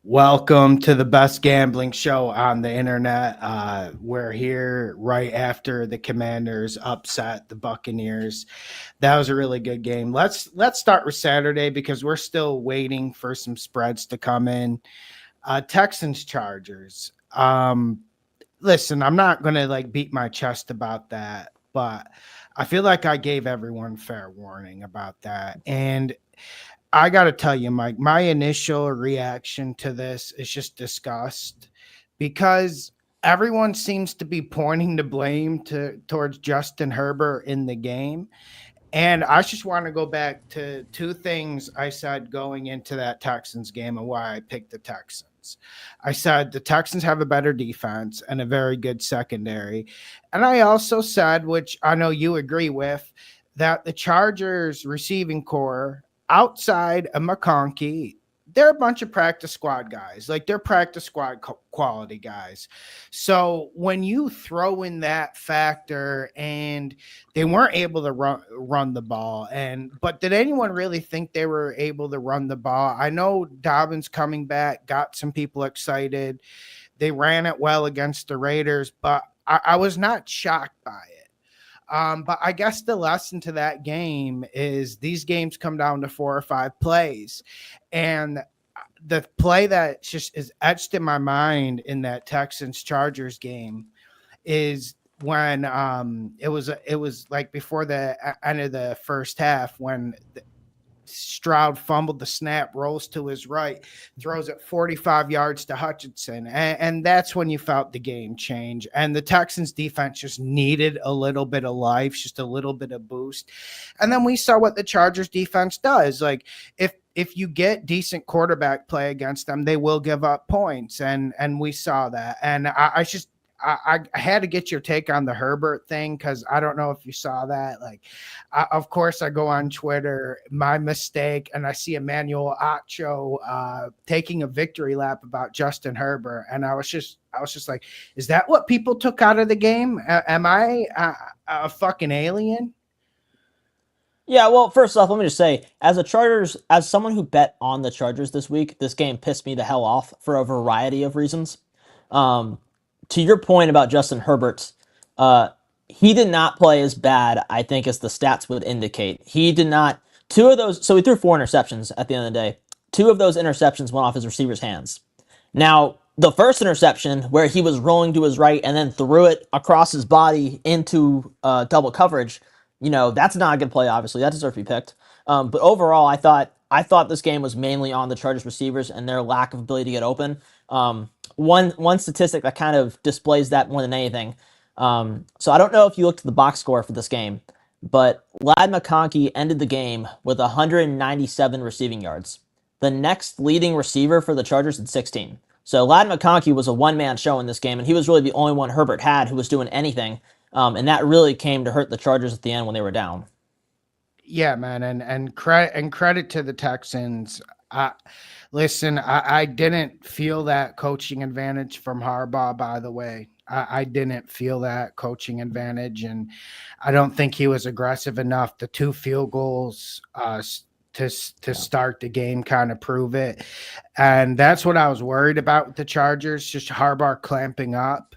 Welcome to the best gambling show on the internet. We're here right after the Commanders upset the Buccaneers. That was a really good game. Let's start with Saturday because we're still waiting for some spreads to come in. Texans Chargers. Listen, I'm not gonna beat my chest about that, but I feel like I gave everyone fair warning about that, and I got to tell you, Mike, my initial reaction to this is just disgust because everyone seems to be pointing the blame towards Justin Herbert in the game. And I just want to go back to two things I said going into that Texans game and why I picked the Texans. I said the Texans have a better defense and a very good secondary. And I also said, which I know you agree with, that the Chargers receiving core outside of McConkey, they're a bunch of practice squad guys. Like they're practice squad quality guys. So when you throw in that factor and they weren't able to run the ball, but did anyone really think they were able to run the ball? I know Dobbins coming back got some people excited. They ran it well against the Raiders, but I was not shocked by it. But I guess the lesson to that game is these games come down to 4 or 5 plays. And the play that just is etched in my mind in that Texans Chargers game is when it was like before the end of the first half when Stroud fumbled the snap, rolls to his right, throws it 45 yards to Hutchinson. And that's when you felt the game change. And the Texans defense just needed a little bit of life, just a little bit of boost. And then we saw what the Chargers defense does. Like if you get decent quarterback play against them, they will give up points. And we saw that. And I had to get your take on the Herbert thing because I don't know if you saw that. Of course, I go on Twitter, my mistake, and I see Emmanuel Acho taking a victory lap about Justin Herbert, and I was just like, is that what people took out of the game? Am I a fucking alien? Yeah, well, first off, let me just say, as someone who bet on the Chargers this week, this game pissed me the hell off for a variety of reasons. Um, to your point about Justin Herbert, uh, he did not play as bad, I think, as the stats would indicate. He did not. Two of those, so he threw 4 interceptions at the end of the day. Two of those interceptions went off his receiver's hands. Now, the first interception, where he was rolling to his right and then threw it across his body into double coverage, that's not a good play. Obviously, that deserved to be picked. But overall, I thought this game was mainly on the Chargers receivers and their lack of ability to get open. One statistic that kind of displays that more than anything. So I don't know if you looked at the box score for this game, but Ladd McConkey ended the game with 197 receiving yards. The next leading receiver for the Chargers had 16. So Ladd McConkey was a one-man show in this game, and he was really the only one Herbert had who was doing anything. And that really came to hurt the Chargers at the end when they were down. Yeah, man, and credit to the Texans. Listen, I didn't feel that coaching advantage from Harbaugh, by the way. I didn't feel that coaching advantage, and I don't think he was aggressive enough. The 2 field goals to start the game kind of prove it, and that's what I was worried about with the Chargers. Just Harbaugh clamping up.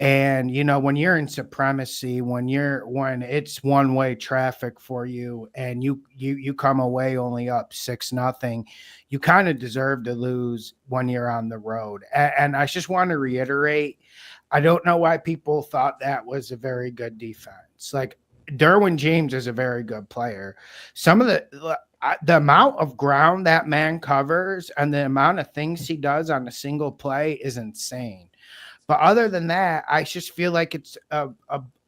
And when you're in supremacy, when it's one-way traffic for you and you come away only up 6-0, you kind of deserve to lose when you're on the road. And I just want to reiterate, I don't know why people thought that was a very good defense. Like Derwin James is a very good player. Some of the amount of ground that man covers and the amount of things he does on a single play is insane. But other than that, I just feel like it's a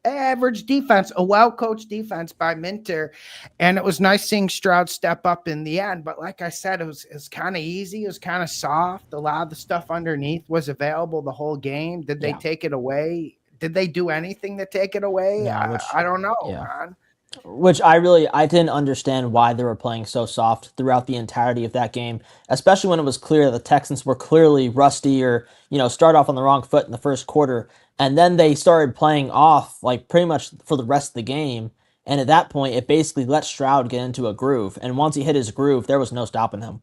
average defense, a well-coached defense by Minter. And it was nice seeing Stroud step up in the end. But like I said, it was kind of easy. It was kind of soft. A lot of the stuff underneath was available the whole game. Did they take it away? Did they do anything to take it away? Yeah, I don't know, yeah. man. Which I didn't understand why they were playing so soft throughout the entirety of that game, especially when it was clear that the Texans were clearly rusty or, start off on the wrong foot in the first quarter. And then they started playing off like pretty much for the rest of the game. And at that point, it basically let Stroud get into a groove. And once he hit his groove, there was no stopping him.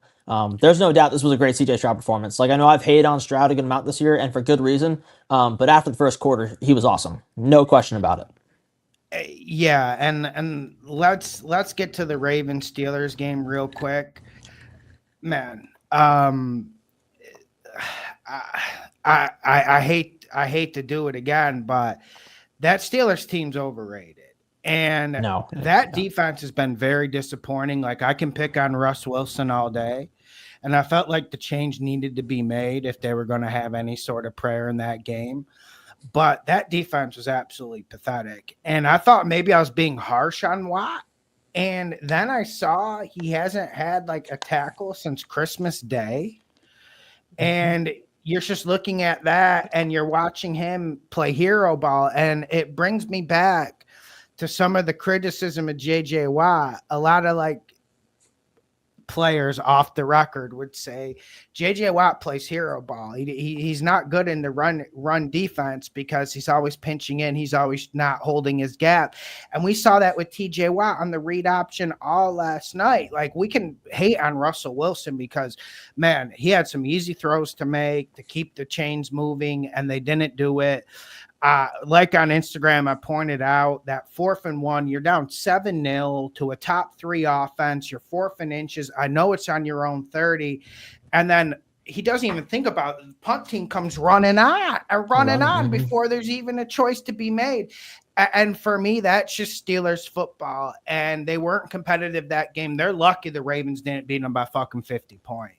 There's no doubt this was a great CJ Stroud performance. Like, I know I've hated on Stroud a good amount this year, and for good reason. But after the first quarter, he was awesome. No question about it. Yeah, and let's get to the Ravens Steelers game real quick, man. I hate to do it again, but that Steelers team's overrated. And No. that defense has been very disappointing. Like, I can pick on Russ Wilson all day. And I felt like the change needed to be made if they were going to have any sort of prayer in that game. But that defense was absolutely pathetic. And I thought maybe I was being harsh on Watt. And then I saw he hasn't had like a tackle since Christmas Day. And you're just looking at that and you're watching him play hero ball. And it brings me back to some of the criticism of JJ Watt. A lot of like players off the record would say JJ Watt plays hero ball. He's not good in the run defense because he's always pinching in. He's always not holding his gap. And we saw that with TJ Watt on the read option all last night. Like, we can hate on Russell Wilson because, man, he had some easy throws to make to keep the chains moving, and they didn't do it. Like on Instagram, I pointed out that 4th and 1, you're down 7-0 to a top 3 offense. You're 4th and inches. I know it's on your own 30. And then he doesn't even think about it. The punt team comes running on before there's even a choice to be made. And for me, that's just Steelers football. And they weren't competitive that game. They're lucky the Ravens didn't beat them by fucking 50 points.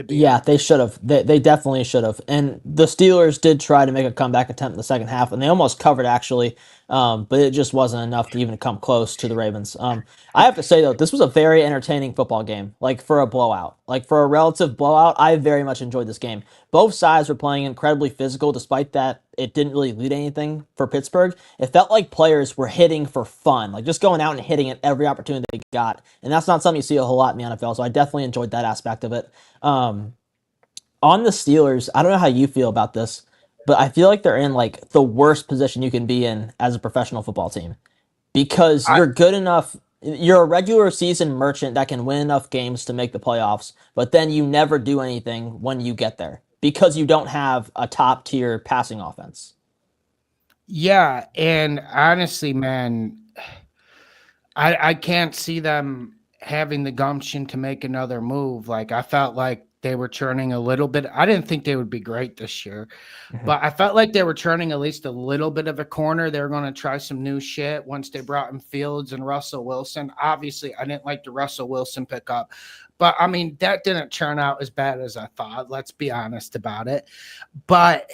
Yeah, they should have. They definitely should have. And the Steelers did try to make a comeback attempt in the second half, and they almost covered, actually, but it just wasn't enough to even come close to the Ravens. I have to say, though, this was a very entertaining football game, like for a blowout. Like for a relative blowout, I very much enjoyed this game. Both sides were playing incredibly physical, despite that it didn't really lead anything for Pittsburgh. It felt like players were hitting for fun, like just going out and hitting at every opportunity they got. And that's not something you see a whole lot in the NFL, so I definitely enjoyed that aspect of it. On the Steelers, I don't know how you feel about this, but I feel like they're in like the worst position you can be in as a professional football team because you're good enough. You're a regular season merchant that can win enough games to make the playoffs, but then you never do anything when you get there because you don't have a top tier passing offense. Yeah. And honestly, man, I can't see them having the gumption to make another move. Like, I felt like they were churning a little bit. I didn't think they would be great this year, but I felt like they were churning at least a little bit of a corner. They were going to try some new shit once they brought in Fields and Russell Wilson. Obviously, I didn't like the Russell Wilson pickup, but I mean, that didn't turn out as bad as I thought. Let's be honest about it. But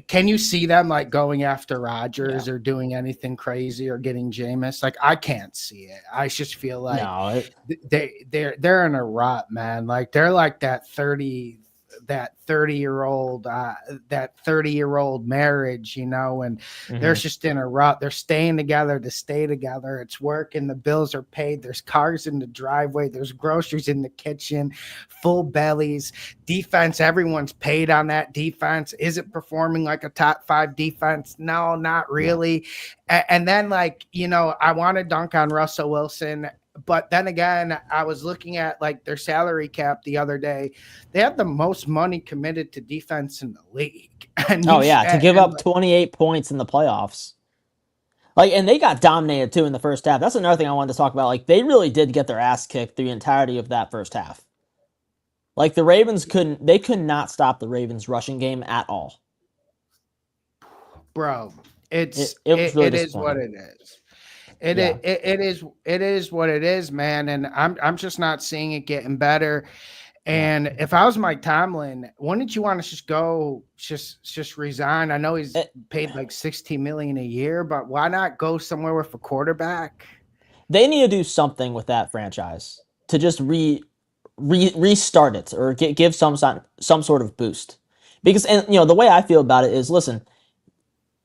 can you see them like going after Rodgers or doing anything crazy or getting Jameis? Like, I can't see it. I just feel like they're in a rut, man. Like, they're like that 30-year-old marriage, you know, and they're just in a rut. They're staying together to stay together. It's working. The bills are paid. There's cars in the driveway. There's groceries in the kitchen, full bellies. Defense, everyone's paid on that defense. Is it performing like a top 5 defense? No, not really. And then, like, you know, I want to dunk on Russell Wilson, but then again, I was looking at like their salary cap the other day. They have the most money committed to defense in the league. To give up 28 points in the playoffs. Like, and they got dominated too in the first half. That's another thing I wanted to talk about. Like, they really did get their ass kicked through the entirety of that first half. Like, the Ravens could not stop the Ravens rushing game at all. Bro, it is what it is. It is what it is, man. And I'm just not seeing it getting better. And if I was Mike Tomlin, wouldn't you want to just resign? I know he's paid like $16 million a year, but why not go somewhere with a quarterback? They need to do something with that franchise to just restart it or give some sort of boost. Because, and you know, the way I feel about it is, listen,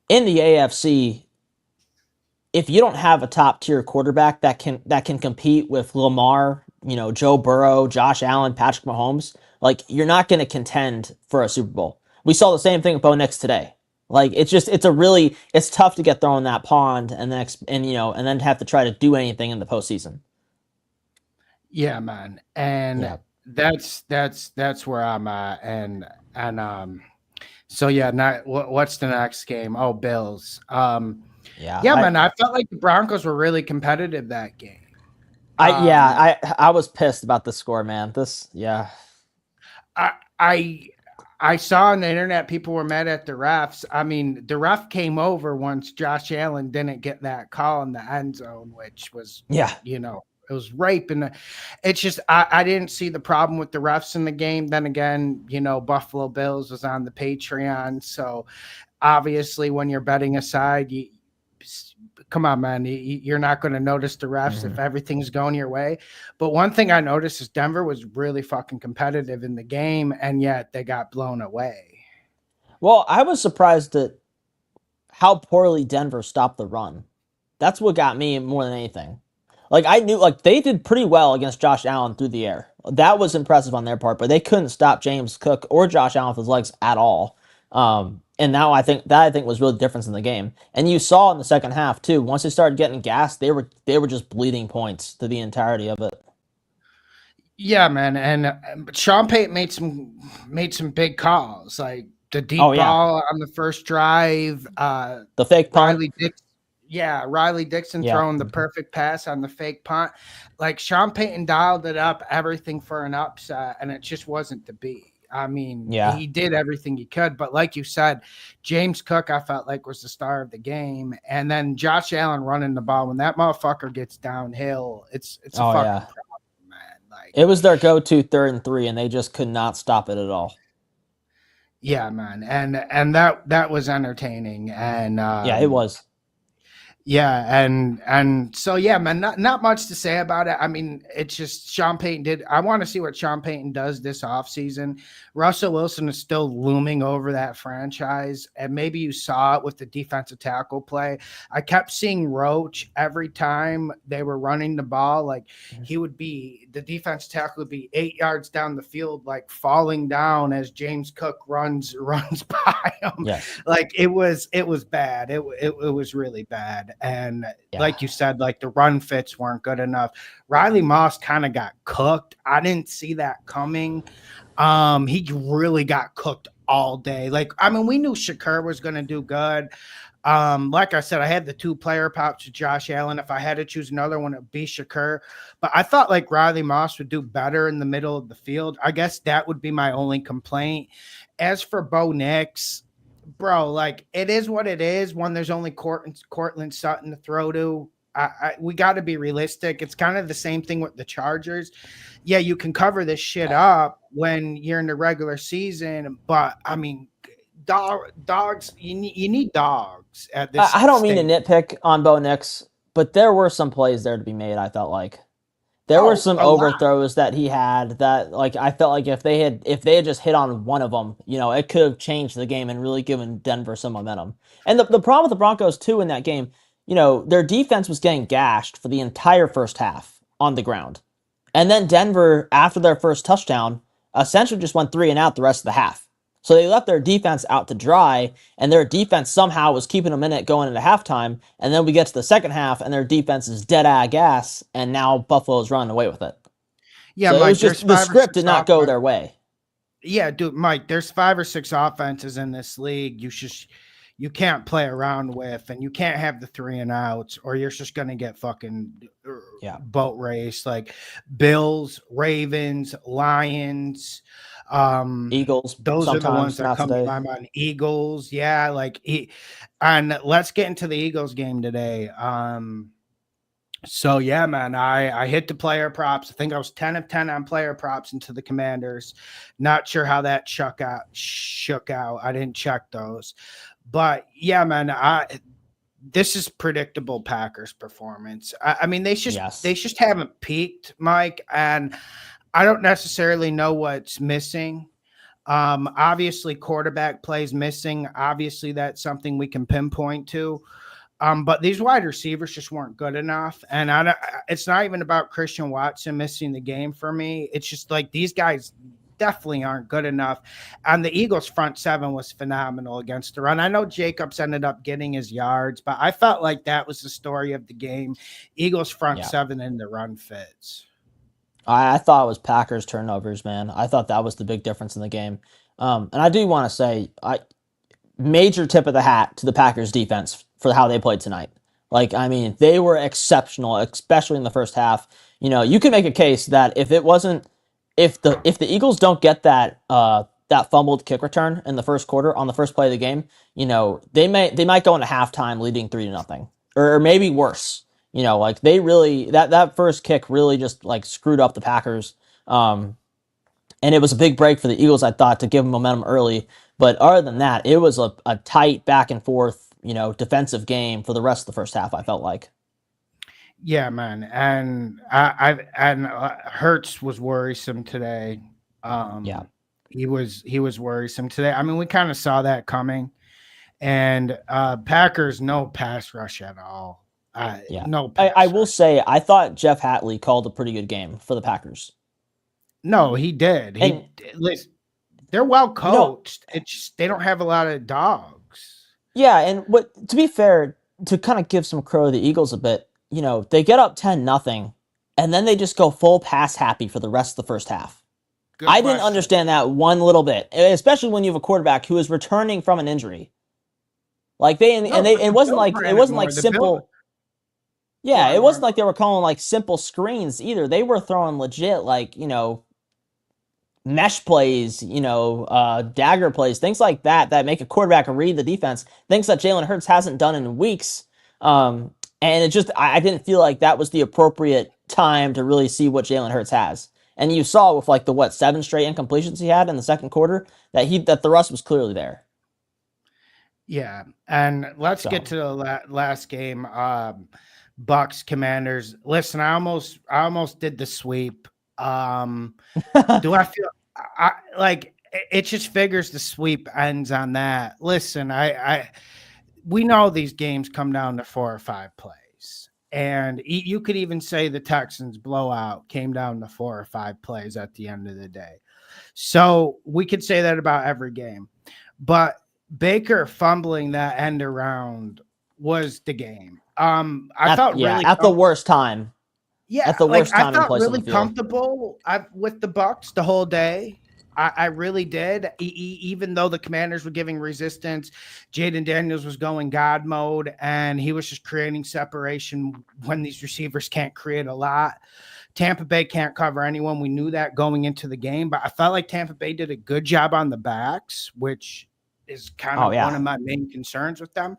in the AFC, if you don't have a top tier quarterback that can compete with Lamar, you know, Joe Burrow, Josh Allen, Patrick Mahomes, like, you're not going to contend for a Super Bowl. We saw the same thing with Bo Nix today. Like it's tough to get thrown in that pond and then have to try to do anything in the postseason. Yeah, man. Yeah. And that's where I'm at. And so yeah, what's the next game? Oh, Bills. Yeah. Yeah, man, I felt like the Broncos were really competitive that game. I was pissed about the score, man. I I I saw on the internet people were mad at the refs. I mean, the ref came over once Josh Allen didn't get that call in the end zone, which was, Yeah. it was rape. And it's just, I didn't see the problem with the refs in the game. Then again, Buffalo Bills was on the Patreon. So obviously when you're betting aside, come on, man, you're not going to notice the refs if everything's going your way. But one thing I noticed is Denver was really fucking competitive in the game, and yet they got blown away. Well, I was surprised at how poorly Denver stopped the run. That's what got me more than anything. Like I knew like they did pretty well against Josh Allen through the air. That was impressive on their part, but they couldn't stop James Cook or Josh Allen with his legs at all. And now I think was really the difference in the game. And you saw in the second half too. Once they started getting gassed, they were just bleeding points to the entirety of it. Yeah, man, and Sean Payton made some big calls, like the deep Oh yeah, ball on the first drive. the fake punt. Riley Dixon Yeah, throwing the perfect pass on the fake punt. Like Sean Payton dialed it up, everything for an upset, and it just wasn't to be. I mean, yeah. he did everything he could, but like you said, James Cook, I felt like was the star of the game, and then Josh Allen running the ball when that motherfucker gets downhill, it's a Oh fucking yeah. problem, man. Like, It was their go-to 3rd and 3, and they just could not stop it at all. yeah, man, and that was entertaining, and Yeah, it was. yeah, and so yeah, man, not much to say about it. I mean, it's just Sean Payton did. I want to see what Sean Payton does this offseason. Russell Wilson is still looming over that franchise, and maybe you saw it with the defensive tackle play. I kept seeing Roach every time they were running the ball. Like the defensive tackle would be 8 yards down the field, like falling down as James Cook runs by him. Yes. Like it was bad. It was really bad. And Yeah. like you said, like the run fits weren't good enough. Riley Moss kind of got cooked. I didn't see that coming. He really got cooked all day. Like, I mean, we knew Shakur was going to do good. Like I said, I had the 2 player pops to Josh Allen. If I had to choose another one, it'd be Shakur. But I thought like Riley Moss would do better in the middle of the field. I guess that would be my only complaint. As for Bo Nix, bro, like it is what it is when there's only Cortland Sutton to throw to. We got to be realistic. It's kind of the same thing with the Chargers. Yeah, you can cover this shit up when you're in the regular season, but I mean, dogs, you need dogs at this. I don't mean to nitpick on Bo Nix, but there were some plays there to be made. I felt like there were some overthrows that he had that, like, I felt like if they had just hit on one of them, it could have changed the game and really given Denver some momentum. And the problem with the Broncos too in that game, their defense was getting gashed for the entire first half on the ground, and then Denver after their first touchdown essentially just went 3 and out the rest of the half. So they left their defense out to dry, and their defense somehow was keeping them in it going into halftime. And then we get to the second half, and their defense is dead gas, and now Buffalo's running away with it. Yeah, so Mike, it was just the script did not go their way. Yeah, dude, Mike, there's 5 or 6 offenses in this league you can't play around with, and you can't have the 3 and outs, or you're just gonna get fucking boat race. Like Bills, Ravens, Lions, Eagles. Those are the ones that come to my mind. Eagles, yeah, and let's get into the Eagles game today. So yeah, man, I hit the player props. I think I was 10 of 10 on player props into the Commanders. Not sure how that shook out. I didn't check those. But yeah, man, this is predictable Packers performance. I mean, they just haven't peaked, Mike, and I don't necessarily know what's missing. Obviously, quarterback plays missing. Obviously, that's something we can pinpoint to. But these wide receivers just weren't good enough. And it's not even about Christian Watson missing the game for me. It's just like these guys definitely aren't good enough. And the Eagles' front seven was phenomenal against the run. I know Jacobs ended up getting his yards, but I felt like that was the story of the game. Eagles' front seven and the run fits. I thought it was Packers turnovers, man. I thought that was the big difference in the game. And I do want to say, major tip of the hat to the Packers defense for how they played tonight. Like, I mean, they were exceptional, especially in the first half. You know, you can make a case that if the Eagles don't get that that fumbled kick return in the first quarter on the first play of the game, you know, they might go into halftime leading 3-0, or maybe worse. You know, like they really that first kick really just like screwed up the Packers. And it was a big break for the Eagles, I thought, to give them momentum early. But other than that, it was a tight back and forth, you know, defensive game for the rest of the first half, I felt like. Yeah, man. And Hurts was worrisome today. Yeah. He was worrisome today. I mean, we kind of saw that coming. And Packers, no pass rush at all. No pass I will say, I thought Jeff Hatley called a pretty good game for the Packers. No, he did. Listen, they're well coached. It's just, they don't have a lot of dogs. Yeah, and to be fair, to kind of give some crow to the Eagles a bit, you know, they get up 10-0, and then they just go full pass happy for the rest of the first half. I didn't understand that one little bit, especially when you have a quarterback who is returning from an injury. Like it wasn't like simple. Yeah, it wasn't like they were calling like simple screens either. They were throwing legit, like, you know, mesh plays, you know, dagger plays, things like that make a quarterback read the defense, things that Jalen Hurts hasn't done in weeks. And it just, I didn't feel like that was the appropriate time to really see what Jalen Hurts has. And you saw with like the 7 straight incompletions he had in the second quarter that the rust was clearly there. Yeah, and let's get to the last game. Bucks Commanders. Listen, I almost did the sweep. Do I feel like it just figures the sweep ends on that? Listen, we know these games come down to 4 or 5 plays, and you could even say the Texans blowout came down to 4 or 5 plays at the end of the day. So we could say that about every game, but Baker fumbling that end around was the game. I felt really at the worst time. Yeah, at the worst time. I felt really comfortable with the Bucks the whole day. I really did. Even though the Commanders were giving resistance, Jaden Daniels was going God mode, and he was just creating separation when these receivers can't create a lot. Tampa Bay can't cover anyone. We knew that going into the game, but I felt like Tampa Bay did a good job on the backs, which is kind of one of my main concerns with them.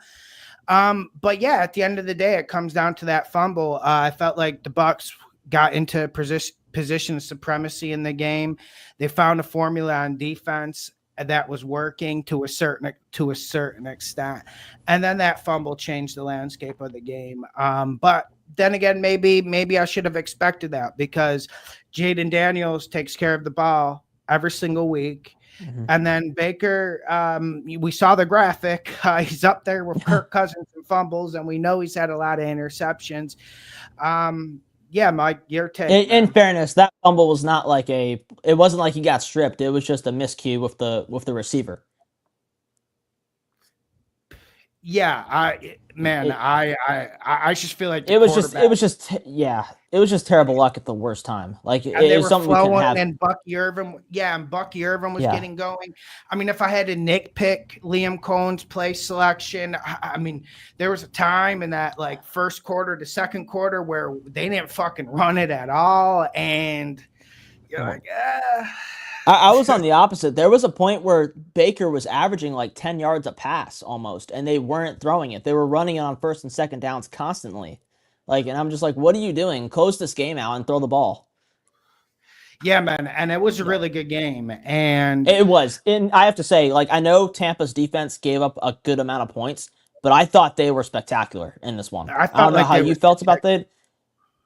But yeah, at the end of the day, it comes down to that fumble. I felt like the Bucks got into position of supremacy in the game. They found a formula on defense that was working to a certain extent, and then that fumble changed the landscape of the game. But then again, maybe I should have expected that, because Jaden Daniels takes care of the ball every single week. Mm-hmm. And then Baker, we saw the graphic. He's up there with Kirk Cousins and fumbles, and we know he's had a lot of interceptions. Yeah, Mike, your take. In fairness, that fumble was not like it wasn't like he got stripped. It was just a miscue with the receiver. Yeah, I just feel like it was just terrible luck at the worst time. Like they were flowing, and Bucky Irvin was getting going. I mean, if I had to nitpick Liam Cohen's play selection, I mean, there was a time in that like first quarter to second quarter where they didn't fucking run it at all, and you're like, I was on the opposite. There was a point where Baker was averaging like 10 yards a pass almost, and they weren't throwing it. They were running it on first and second downs constantly. Like, and I'm just like, what are you doing? Close this game out and throw the ball. Yeah, man. And it was a really good game. And it was. And I have to say, like, I know Tampa's defense gave up a good amount of points, but I thought they were spectacular in this one. I don't know how you felt about that.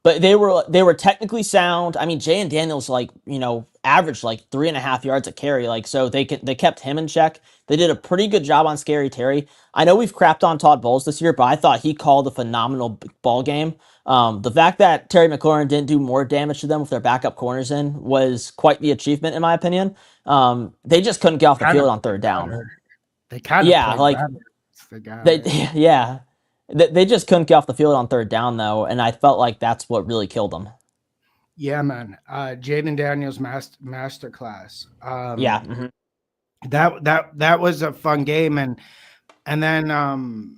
But they were technically sound. I mean, Jay and Daniels, like, you know, averaged like 3.5 yards a carry. Like, so they kept him in check. They did a pretty good job on Scary Terry. I know we've crapped on Todd Bowles this year, but I thought he called a phenomenal ball game. The fact that Terry McLaurin didn't do more damage to them with their backup corners in was quite the achievement, in my opinion. They just couldn't get off the Kind field of on third down. better. They kind of Yeah, played like better. They got they, it. yeah, they just couldn't get off the field on third down though, and I felt like that's what really killed them. Yeah, man. Jaden Daniels masterclass. Yeah, mhm. That was a fun game, and then and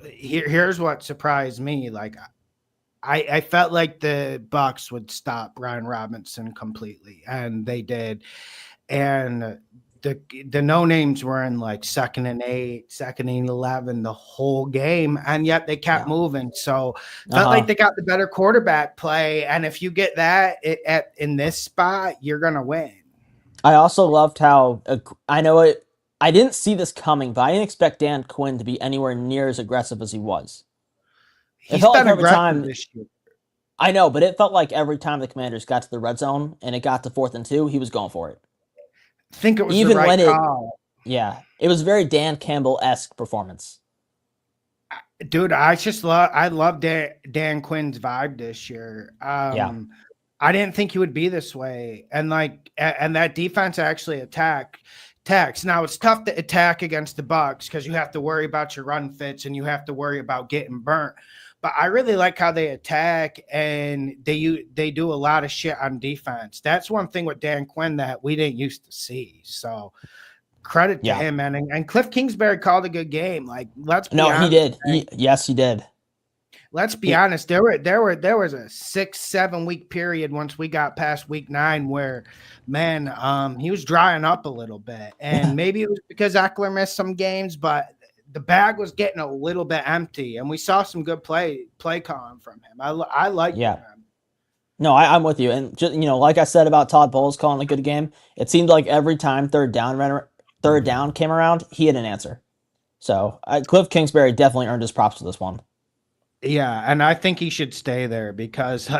here's what surprised me. Like I felt like the Bucs would stop Brian Robinson completely, and they did. And the no names were in like 2nd and 8, 2nd and 11 the whole game, and yet they kept moving. So felt like they got the better quarterback play, and if you get that in this spot, you're gonna win. I also loved how I know it. I didn't see this coming, but I didn't expect Dan Quinn to be anywhere near as aggressive as he was. It He's felt like been every aggressive time. this year. I know, but it felt like every time the Commanders got to the red zone and it got to 4th and 2, he was going for it. I think it was Even the right when call. It was very Dan Campbell-esque performance. Dude, I love Dan Quinn's vibe this year. I didn't think he would be this way, and that defense actually attacks. Now it's tough to attack against the Bucs because you have to worry about your run fits and you have to worry about getting burnt. But I really like how they attack, and they do a lot of shit on defense. That's one thing with Dan Quinn that we didn't used to see. So credit to him, man. And Cliff Kingsbury called a good game. Like, let's be honest. He did. Yes, he did. Let's be honest. There was a 6-7 week period once we got past week 9 where, man, he was drying up a little bit, and maybe it was because Eckler missed some games, but the bag was getting a little bit empty, and we saw some good play calling from him. I like him. No, I'm with you, and just like I said about Todd Bowles calling a good game, it seemed like every time third down came around, he had an answer. So Cliff Kingsbury definitely earned his props for this one. Yeah, and I think he should stay there because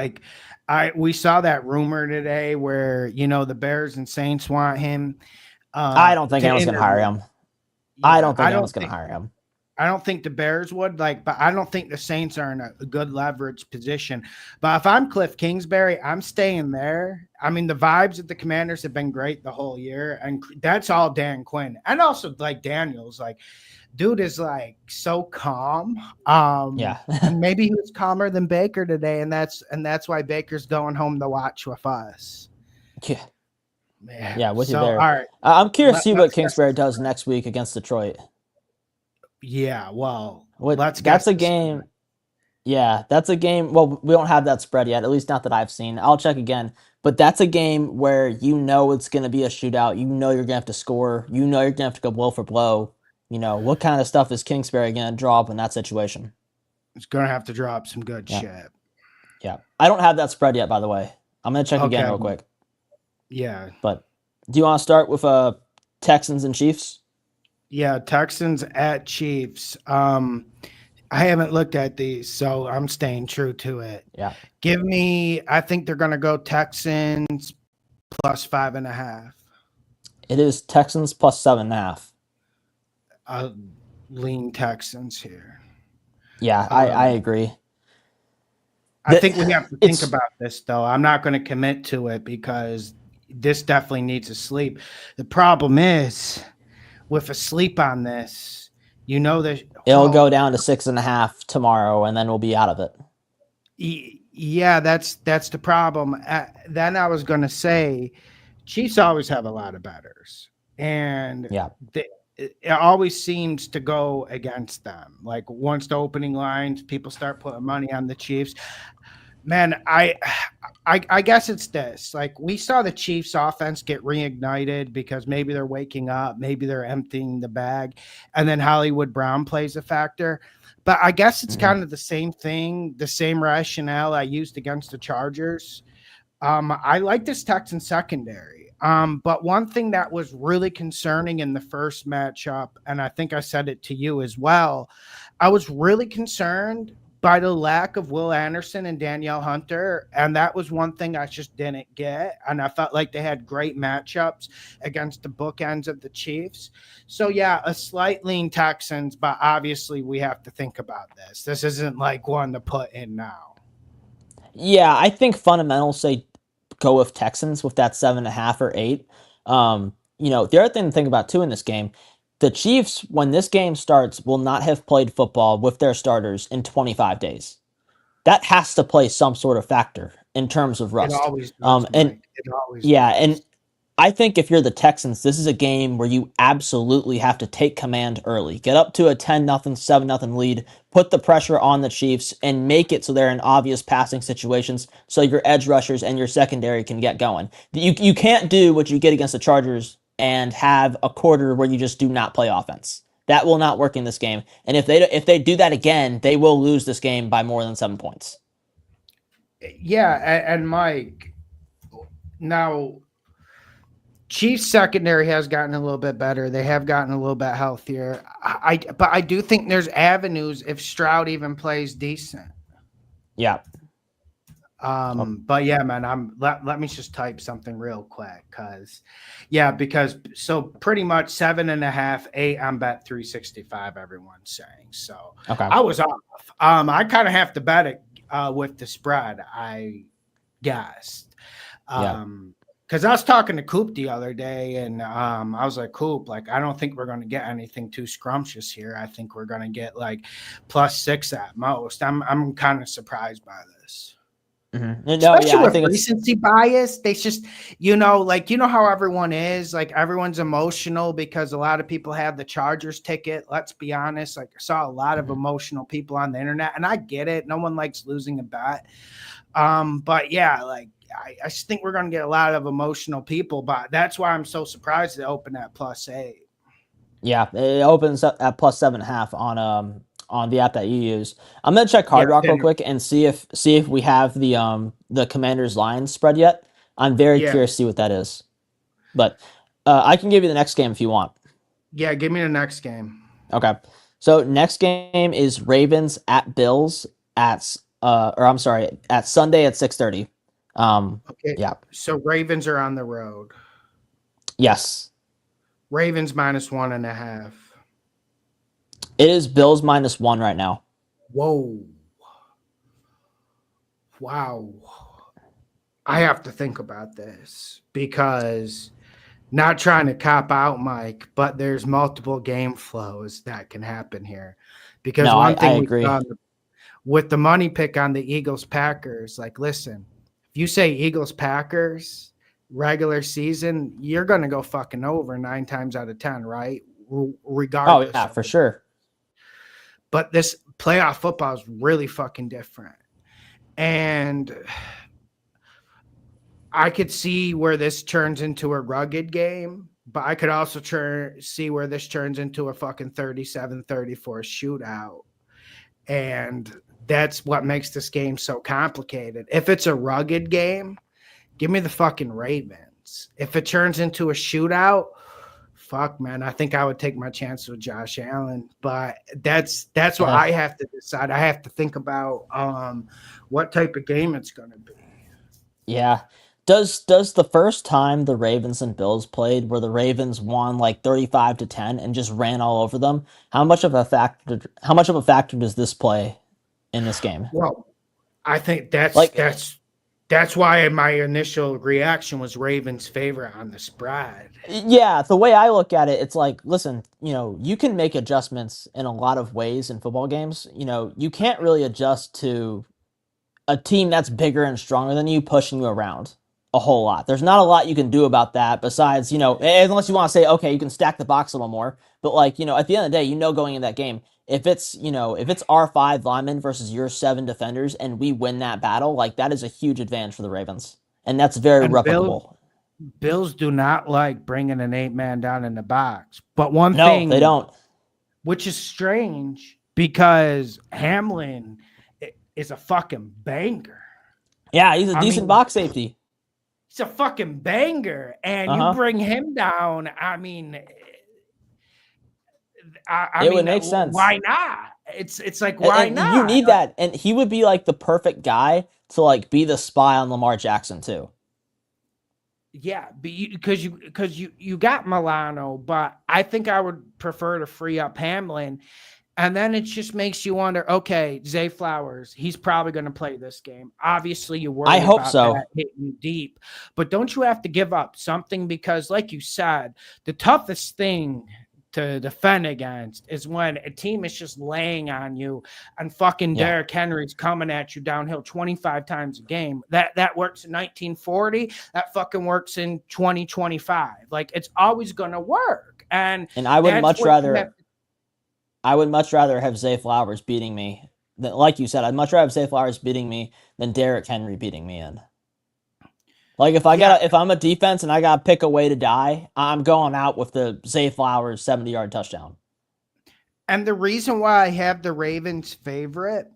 we saw that rumor today where the Bears and Saints want him. I don't think anyone's going to hire him. Yeah, I don't think anyone's going to hire him. I don't think the Bears would, but I don't think the Saints are in a good leverage position. But if I'm Cliff Kingsbury, I'm staying there. I mean, the vibes of the Commanders have been great the whole year, and that's all Dan Quinn. And also, Daniels, dude is so calm. And maybe he was calmer than Baker today, and that's why Baker's going home to watch with us. Yeah. Man. Yeah, with you there. All right. I'm curious to see what Kingsbury does next week against Detroit. Yeah, well, that's a game. Yeah, that's a game. Well, we don't have that spread yet, at least not that I've seen. I'll check again. But that's a game where it's going to be a shootout. You're going to have to score. You're going to have to go blow for blow. What kind of stuff is Kingsbury going to draw up in that situation? It's going to have to drop some good shit. Yeah. I don't have that spread yet, by the way. I'm going to check again real quick. Yeah. But do you want to start with Texans and Chiefs? Yeah, Texans at Chiefs. I haven't looked at these, so I'm staying true to it. Yeah. I think they're going to go Texans plus 5.5. It is Texans plus 7.5. Lean Texans here. Yeah, I agree. I think we have to think about this, though. I'm not going to commit to it because this definitely needs a sleep. The problem is with a sleep on this, that it'll go down to 6.5 tomorrow, and then we'll be out of it. Yeah, that's the problem. Then I was going to say, Chiefs always have a lot of bettors, and it always seems to go against them. Once the opening lines, people start putting money on the Chiefs. Man, I guess it's this. We saw the Chiefs offense get reignited because maybe they're waking up, maybe they're emptying the bag, and then Hollywood Brown plays a factor. But I guess it's kind of the same thing, the same rationale I used against the Chargers. I like this Texan secondary. But one thing that was really concerning in the first matchup, and I think I said it to you as well, I was really concerned, by the lack of Will Anderson and Danielle Hunter. And that was one thing I just didn't get. And I felt like they had great matchups against the bookends of the Chiefs. So, yeah, a slight lean Texans, but obviously we have to think about this. This isn't like one to put in now. Yeah, I think fundamentals say go with Texans with that 7.5 or 8. The other thing to think about too in this game, the Chiefs, when this game starts, will not have played football with their starters in 25 days. That has to play some sort of factor in terms of rust. It always does, And It always yeah, does. and I think if you're the Texans, this is a game where you absolutely have to take command early. Get up to a 10-0, 7-0 lead, put the pressure on the Chiefs, and make it so they're in obvious passing situations so your edge rushers and your secondary can get going. You can't do what you get against the Chargers and have a quarter where you just do not play offense. That will not work in this game. And if they do that again, they will lose this game by more than 7 points. Yeah, and Mike, now Chiefs secondary has gotten a little bit better. They have gotten a little bit healthier. But I do think there's avenues if Stroud even plays decent. Yeah. But yeah, man, let me just type something real quick because so pretty much 7.5, 8 on bet 365, everyone's saying. So okay. I was off. I kind of have to bet it with the spread, I guessed. Because I was talking to Coop the other day, and I was like, Coop, like, I don't think we're going to get anything too scrumptious here. I think we're going to get like +6 at most. I'm kind of surprised by this. Mm-hmm. Especially with recency bias. They just, how everyone is. Like, everyone's emotional because a lot of people have the Chargers ticket. Let's be honest. Like, I saw a lot of emotional people on the internet, and I get it. No one likes losing a bet. But yeah, like, I just think we're going to get a lot of emotional people, but that's why I'm so surprised to open at +8. Yeah, it opens up at +7.5 on the app that you use. I'm gonna check Hard Rock real quick and see if we have the Commanders line spread yet. I'm very curious to see what that is. But I can give you the next game if you want. Yeah, give me the next game. Okay. So next game is Ravens at Bills at Sunday at 6:30. Okay. Yeah. So Ravens are on the road. Yes. Ravens -1.5. It is Bills -1 right now. Whoa. Wow. I have to think about this because not trying to cop out, Mike, but there's multiple game flows that can happen here. Because one thing I agree. With the money pick on the Eagles-Packers, like, listen, if you say Eagles-Packers regular season, you're going to go fucking over 9 times out of 10, right? Regardless. Oh, yeah, for sure. But this playoff football is really fucking different. And I could see where this turns into a rugged game, but I could also see where this turns into a fucking 37-34 shootout. And that's what makes this game so complicated. If it's a rugged game, give me the fucking Ravens. If it turns into a shootout, fuck, man, I think I would take my chance with Josh Allen. But that's what I have to decide. I have to think about what type of game it's going to be. Yeah. Does the first time the Ravens and Bills played where the Ravens won like 35-10 and just ran all over them, how much of a factor does this play in this game? Well, I think that's why my initial reaction was Ravens' favorite on the spread. Yeah, the way I look at it, it's like, listen, you can make adjustments in a lot of ways in football games. You can't really adjust to a team that's bigger and stronger than you pushing you around a whole lot. There's not a lot you can do about that besides, unless you want to say, okay, you can stack the box a little more. But at the end of the day, going in that game, if it's our 5 linemen versus your 7 defenders and we win that battle, like, that is a huge advantage for the Ravens. And that's very replicable. Bills do not like bringing an 8-man down in the box. But one thing... No, they don't. Which is strange because Hamlin is a fucking banger. Yeah, he's a decent box safety. He's a fucking banger. And you bring him down, It would make sense. Why not? It's like, why and not? you need that, and he would be like the perfect guy to like be the spy on Lamar Jackson too. Yeah, because you got Milano, but I think I would prefer to free up Hamlin. And then it just makes you wonder, okay, Zay Flowers, he's probably going to play this game. Obviously, you worry I hope about so. that hitting you deep. But don't you have to give up something? Because like you said, the toughest thing to defend against is when a team is just laying on you and fucking Derrick Henry's coming at you downhill 25 times a game. That works in 1940. That fucking works in 2025. Like, it's always going to work. And I would much rather have Zay Flowers beating me. Like you said, I'd much rather have Zay Flowers beating me than Derrick Henry beating me in. Like if I'm a defense and I gotta pick a way to die, I'm going out with the Zay Flowers 70-yard touchdown. And the reason why I have the Ravens favorite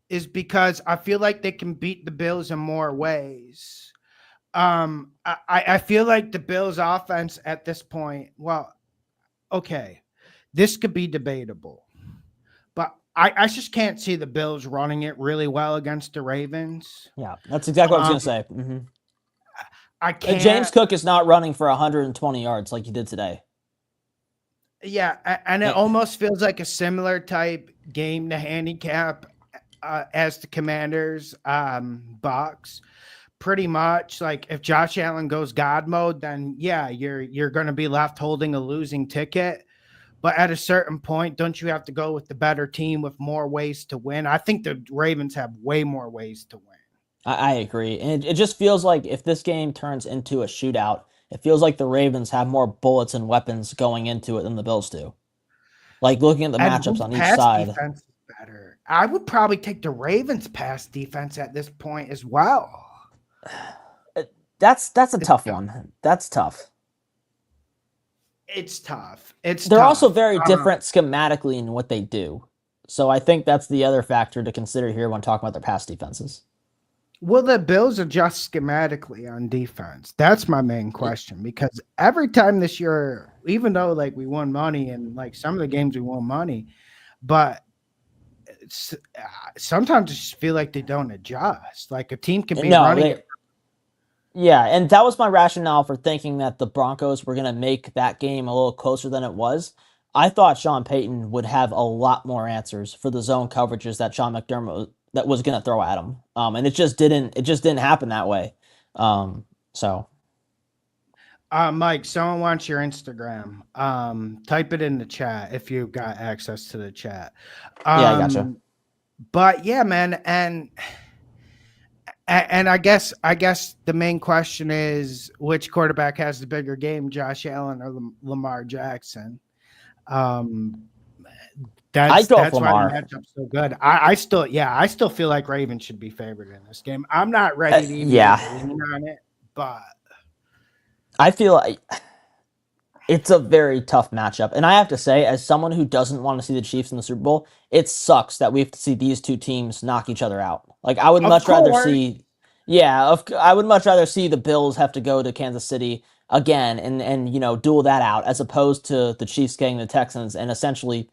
is because I feel like they can beat the Bills in more ways. I feel like the Bills offense at this point, well, okay, this could be debatable, but I just can't see the Bills running it really well against the Ravens. Yeah, that's exactly what I was going to say. Mm-hmm. I can't. James Cook is not running for 120 yards like he did today. Yeah, and it almost feels like a similar type game to handicap as the Commanders box. Pretty much, like if Josh Allen goes God mode, then yeah, you're going to be left holding a losing ticket. But at a certain point, don't you have to go with the better team with more ways to win? I think the Ravens have way more ways to win. I agree. And it just feels like if this game turns into a shootout, it feels like the Ravens have more bullets and weapons going into it than the Bills do. Like looking at the matchups on each side. Defense is better. I would probably take the Ravens pass defense at this point as well. That's a tough one. That's tough. It's tough. They're also very different schematically in what they do. So I think that's the other factor to consider here when talking about their pass defenses. Will the Bills adjust schematically on defense? That's my main question, because every time this year, even though like we won money and like some of the games we won money, but sometimes I just feel like they don't adjust. Like a team can be running it. Yeah, and that was my rationale for thinking that the Broncos were going to make that game a little closer than it was. I thought Sean Payton would have a lot more answers for the zone coverages that Sean McDermott that was going to throw at him. And it just didn't happen that way. Mike, someone wants your Instagram. Type it in the chat if you've got access to the chat. Yeah, I gotcha. But yeah, man, and I guess the main question is which quarterback has the bigger game, Josh Allen or Lamar Jackson? That's why the matchup's so good. I still feel like Ravens should be favored in this game. I'm not ready to even lean on it, but I feel like it's a very tough matchup. And I have to say, as someone who doesn't want to see the Chiefs in the Super Bowl, it sucks that we have to see these two teams knock each other out. Like I would much rather see the Bills have to go to Kansas City again and duel that out, as opposed to the Chiefs getting the Texans and essentially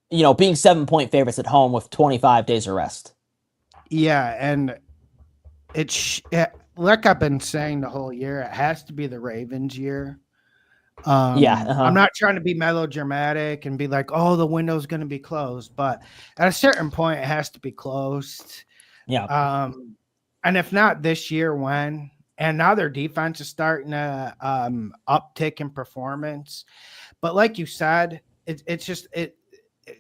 being 7-point favorites at home with 25 days of rest. Yeah, and it's like I've been saying the whole year, it has to be the Ravens' year. I'm not trying to be melodramatic and be like, oh, the window's going to be closed, but at a certain point, it has to be closed. Yeah. And if not this year, when? And now their defense is starting to uptick in performance. But like you said, it's just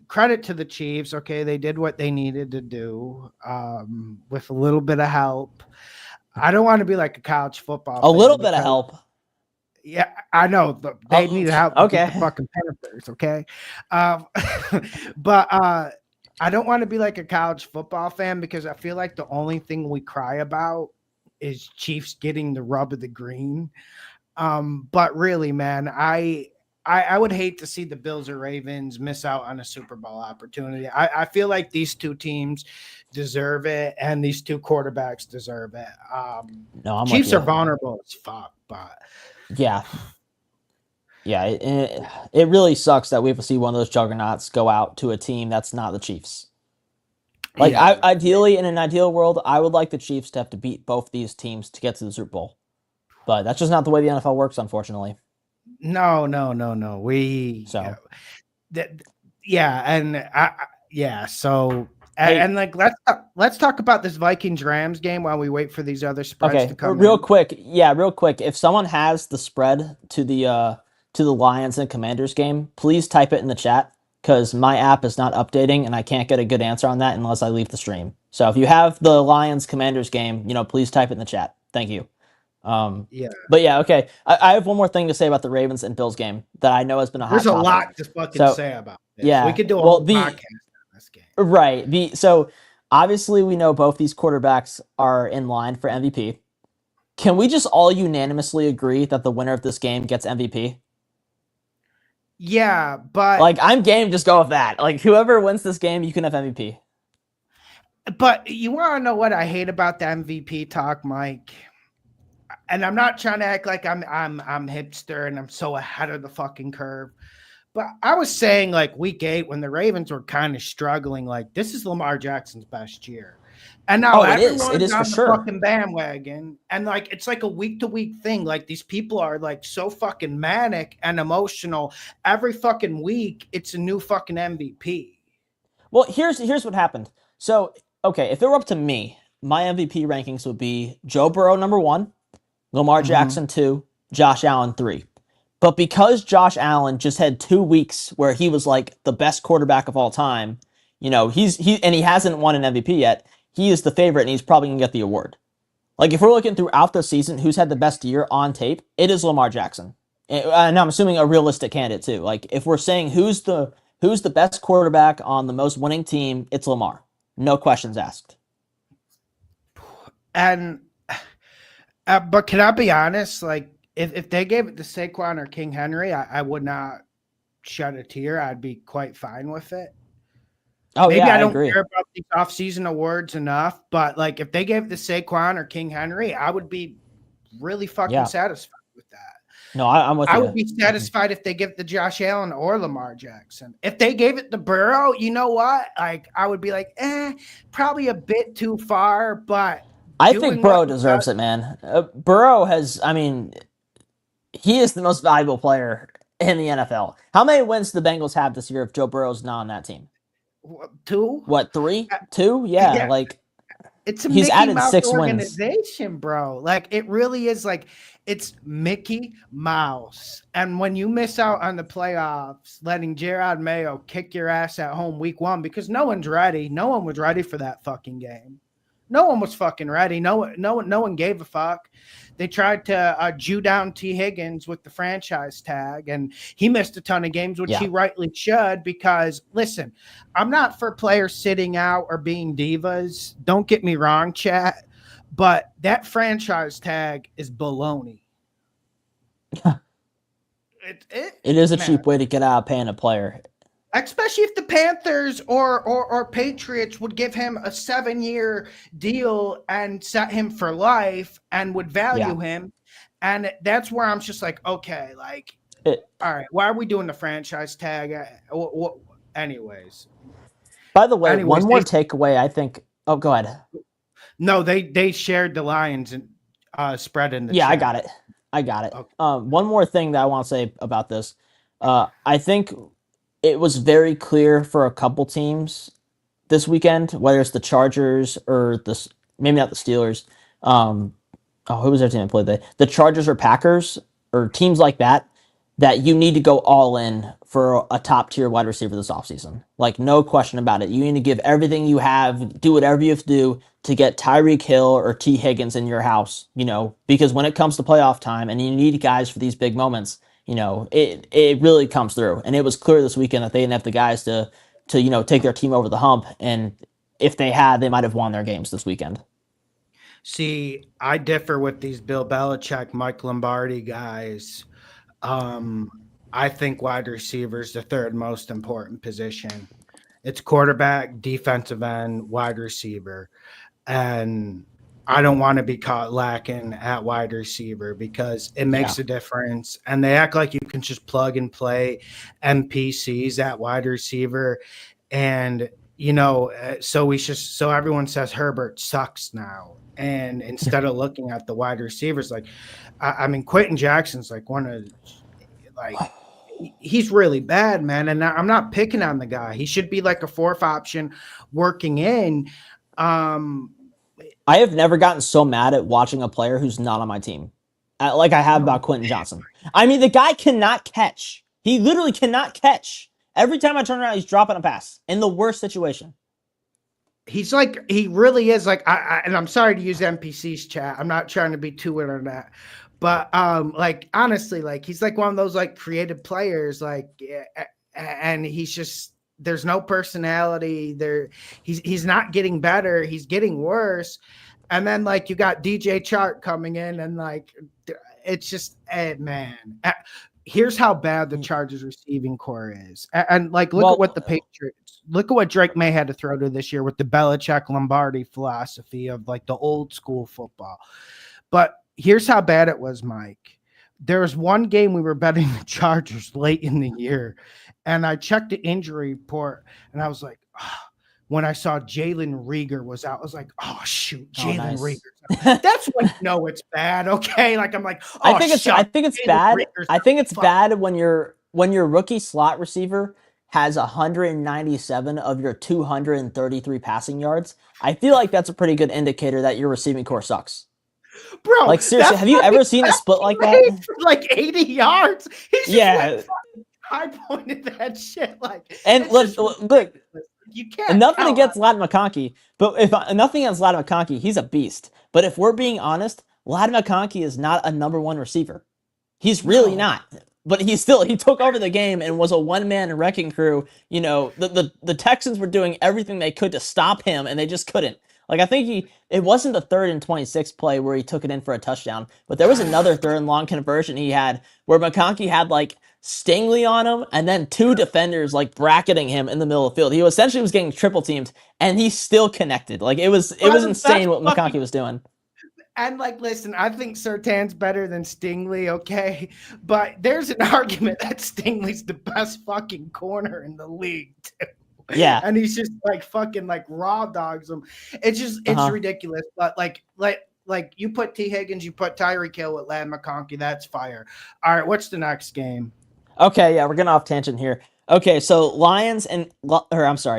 credit to the Chiefs. Okay, they did what they needed to do with a little bit of help. I don't want to be like a college football. A little bit of help. Yeah, I know, but they need help. Okay, the fucking Panthers. Okay, but I don't want to be like a college football fan, because I feel like the only thing we cry about is Chiefs getting the rub of the green. But really, man, I would hate to see the Bills or Ravens miss out on a Super Bowl opportunity. I feel like these two teams deserve it, and these two quarterbacks deserve it. No, Chiefs are vulnerable as fuck, but yeah, Yeah, it really sucks that we have to see one of those juggernauts go out to a team that's not the Chiefs. Like, Yeah. ideally, in an ideal world, I would like the Chiefs to have to beat both these teams to get to the Super Bowl. But that's just not the way the NFL works, unfortunately. No. So, That, yeah, yeah. So hey, and like let's talk about this Vikings Rams game while we wait for these other spreads okay, to come real in. quick. Yeah, real quick. If someone has the spread to the Lions and Commanders game, please type it in the chat because my app is not updating and I can't get a good answer on that unless I leave the stream. So if you have the Lions Commanders game, please type it in the chat. Thank you. Yeah, But yeah, okay. I have one more thing to say about the Ravens and Bills game that I know has been a there's hot a topic. lot to fucking So say about this. We yeah, could do a well whole the podcast on this game. right the so obviously we know both these quarterbacks are in line for MVP. Can we just all unanimously agree that the winner of this game gets MVP? Yeah, but Like I'm game, just go with that. Like whoever wins this game, you can have MVP. you want to know what I hate about the MVP talk, Mike? And I'm not trying to act like I'm hipster and I'm so ahead of the fucking curve. But I was saying like week 8 when the Ravens were kind of struggling, like this is Lamar Jackson's best year. And now Oh, it is. It everyone's is for on the sure. fucking bandwagon. And like it's like a week to week thing. Like these people are like so fucking manic and emotional. Every fucking week, it's a new fucking MVP. Well, here's what happened. So, okay, if it were up to me, my MVP rankings would be Joe Burrow number 1, Lamar Mm-hmm. Jackson 2, Josh Allen 3. But because Josh Allen just had 2 weeks where he was like the best quarterback of all time, he hasn't won an MVP yet. He is the favorite and he's probably gonna get the award. Like if we're looking throughout the season, who's had the best year on tape, it is Lamar Jackson. And I'm assuming a realistic candidate too. Like if we're saying who's the best quarterback on the most winning team, it's Lamar. No questions asked. And but can I be honest? Like if they gave it to Saquon or King Henry, I would not shed a tear. I'd be quite fine with it. Oh Maybe yeah, I I don't agree. care about these offseason awards enough, but like if they gave it to Saquon or King Henry, I would be really fucking Yeah. satisfied with that. No, I'm with I would you. be satisfied if they give it to Josh Allen or Lamar Jackson. If they gave it to Burrow, you know what? Like I would be like, probably a bit too far, but I think doing what Burrow he deserves does, it, man. Burrow has, I mean, he is the most valuable player in the NFL. How many wins do the Bengals have this year if Joe Burrow's not on that team? too. What, 3? 2? Yeah, Yeah, like it's a he's Mickey added Mouse 6 wins. organization, bro. Like it really is like it's Mickey Mouse. And when you miss out on the playoffs, letting Gerard Mayo kick your ass at home week 1 because no one's ready. No one was ready for that fucking game. No one was fucking ready. No one gave a fuck. They tried to Jew down T. Higgins with the franchise tag, and he missed a ton of games, which he Yeah. rightly should. Because listen, I'm not for players sitting out or being divas. Don't get me wrong, chat, but that franchise tag is baloney. It is a Man, cheap way to get out of paying a player. especially if the Panthers or Patriots would give him a 7-year deal and set him for life and would Yeah. value him. And that's where I'm just like, okay, like, It, all right, why are we doing the franchise tag? Anyways, by the way, one more takeaway, I think. Oh, go ahead. no, they shared the Lions and spread in the Yeah, chat. I got it. Okay. One more thing that I want to say about this. I think it was very clear for a couple teams this weekend, whether it's the Chargers or maybe not the Steelers. Who was their team that played the Chargers or Packers or teams like that, that you need to go all in for a top tier wide receiver this offseason. Like, no question about it. You need to give everything you have, do whatever you have to do to get Tyreek Hill or T. Higgins in your house, because when it comes to playoff time and you need guys for these big moments, it really comes through. And it was clear this weekend that they didn't have the guys to take their team over the hump. And if they had, they might have won their games this weekend. See, I differ with these Bill Belichick, Mike Lombardi guys. I think wide receiver is the third most important position. It's quarterback, defensive end, wide receiver. And I don't want to be caught lacking at wide receiver because it makes Yeah. a difference. And they act like you can just plug and play NPCs at wide receiver. And, so everyone says Herbert sucks now. And instead of looking at the wide receivers, like, I mean, Quentin Jackson's like he's really bad, man. And I'm not picking on the guy. He should be like a fourth option working in. I have never gotten so mad at watching a player who's not on my team, like I have about Quentin Johnson. I mean, the guy cannot catch. He literally cannot catch. Every time I turn around, he's dropping a pass in the worst situation. He's like, he really is like, and I'm sorry to use NPCs chat. I'm not trying to be too internet, but like honestly, like he's like one of those like creative players, like, and he's just, there's no personality there. He's not getting better. He's getting worse. And then like you got DJ Chark coming in, and like it's just, man. Here's how bad the Chargers receiving core is. And like, look at what the Patriots, look at what Drake May had to throw to this year with the Belichick Lombardi philosophy of like the old school football. But here's how bad it was, Mike. There was one game we were betting the Chargers late in the year, and I checked the injury report, and I was like, when I saw Jalen Reagor was out, I was like, oh shoot, Jalen Reagor. That's when you know it's bad. Okay. Like I'm like, I think it's bad. I think it's bad when your rookie slot receiver has 197 of your 233 passing yards. I feel like that's a pretty good indicator that your receiving core sucks. Bro, like seriously, have you ever seen a split like that? Like 80 yards. He's just high pointed that shit. Like, and look. You can't. Nothing against Ladd McConkey, but nothing against Ladd McConkey, he's a beast. But if we're being honest, Ladd McConkey is not a number one receiver. He's really not. But he took over the game and was a one-man wrecking crew. You know, the Texans were doing everything they could to stop him, and they just couldn't. Like, I think it wasn't the 3rd and 26 play where he took it in for a touchdown, but there was another 3rd and long conversion he had where McConkey had like Stingley on him and then 2 defenders like bracketing him in the middle of the field. He essentially was getting triple teamed, and he still connected. Like, it was insane what McConkey was doing. And like, listen, I think Surtain's better than Stingley, okay? But there's an argument that Stingley's the best fucking corner in the league, too. Yeah. And he's just like fucking like raw dogs him. It's just, it's ridiculous. But like you put T. Higgins, you put Tyreek Hill with Ladd McConkey, that's fire. All right, what's the next game? Okay, yeah, we're getting off tangent here. Okay, so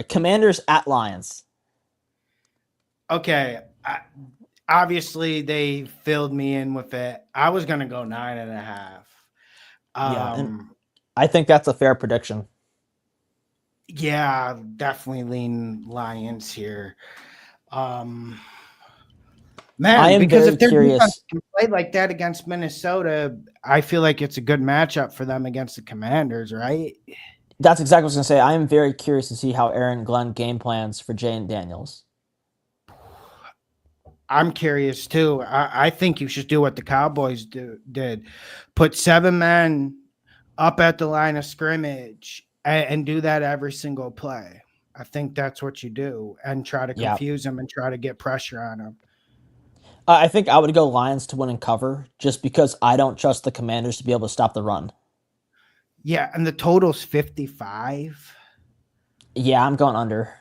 Commanders at Lions. Okay, obviously they filled me in with it. I was gonna go 9.5. I think that's a fair prediction. Yeah, definitely lean Lions here. Man, because if they're curious to play like that against Minnesota, I feel like it's a good matchup for them against the Commanders, right? That's exactly what I was going to say. I am very curious to see how Aaron Glenn game plans for Jane Daniels. I'm curious too. I think you should do what the Cowboys did. Put 7 men up at the line of scrimmage and do that every single play. I think that's what you do, and try to confuse them and try to get pressure on them. I think I would go Lions to win and cover just because I don't trust the Commanders to be able to stop the run. Yeah, and the total's 55. Yeah, I'm going under.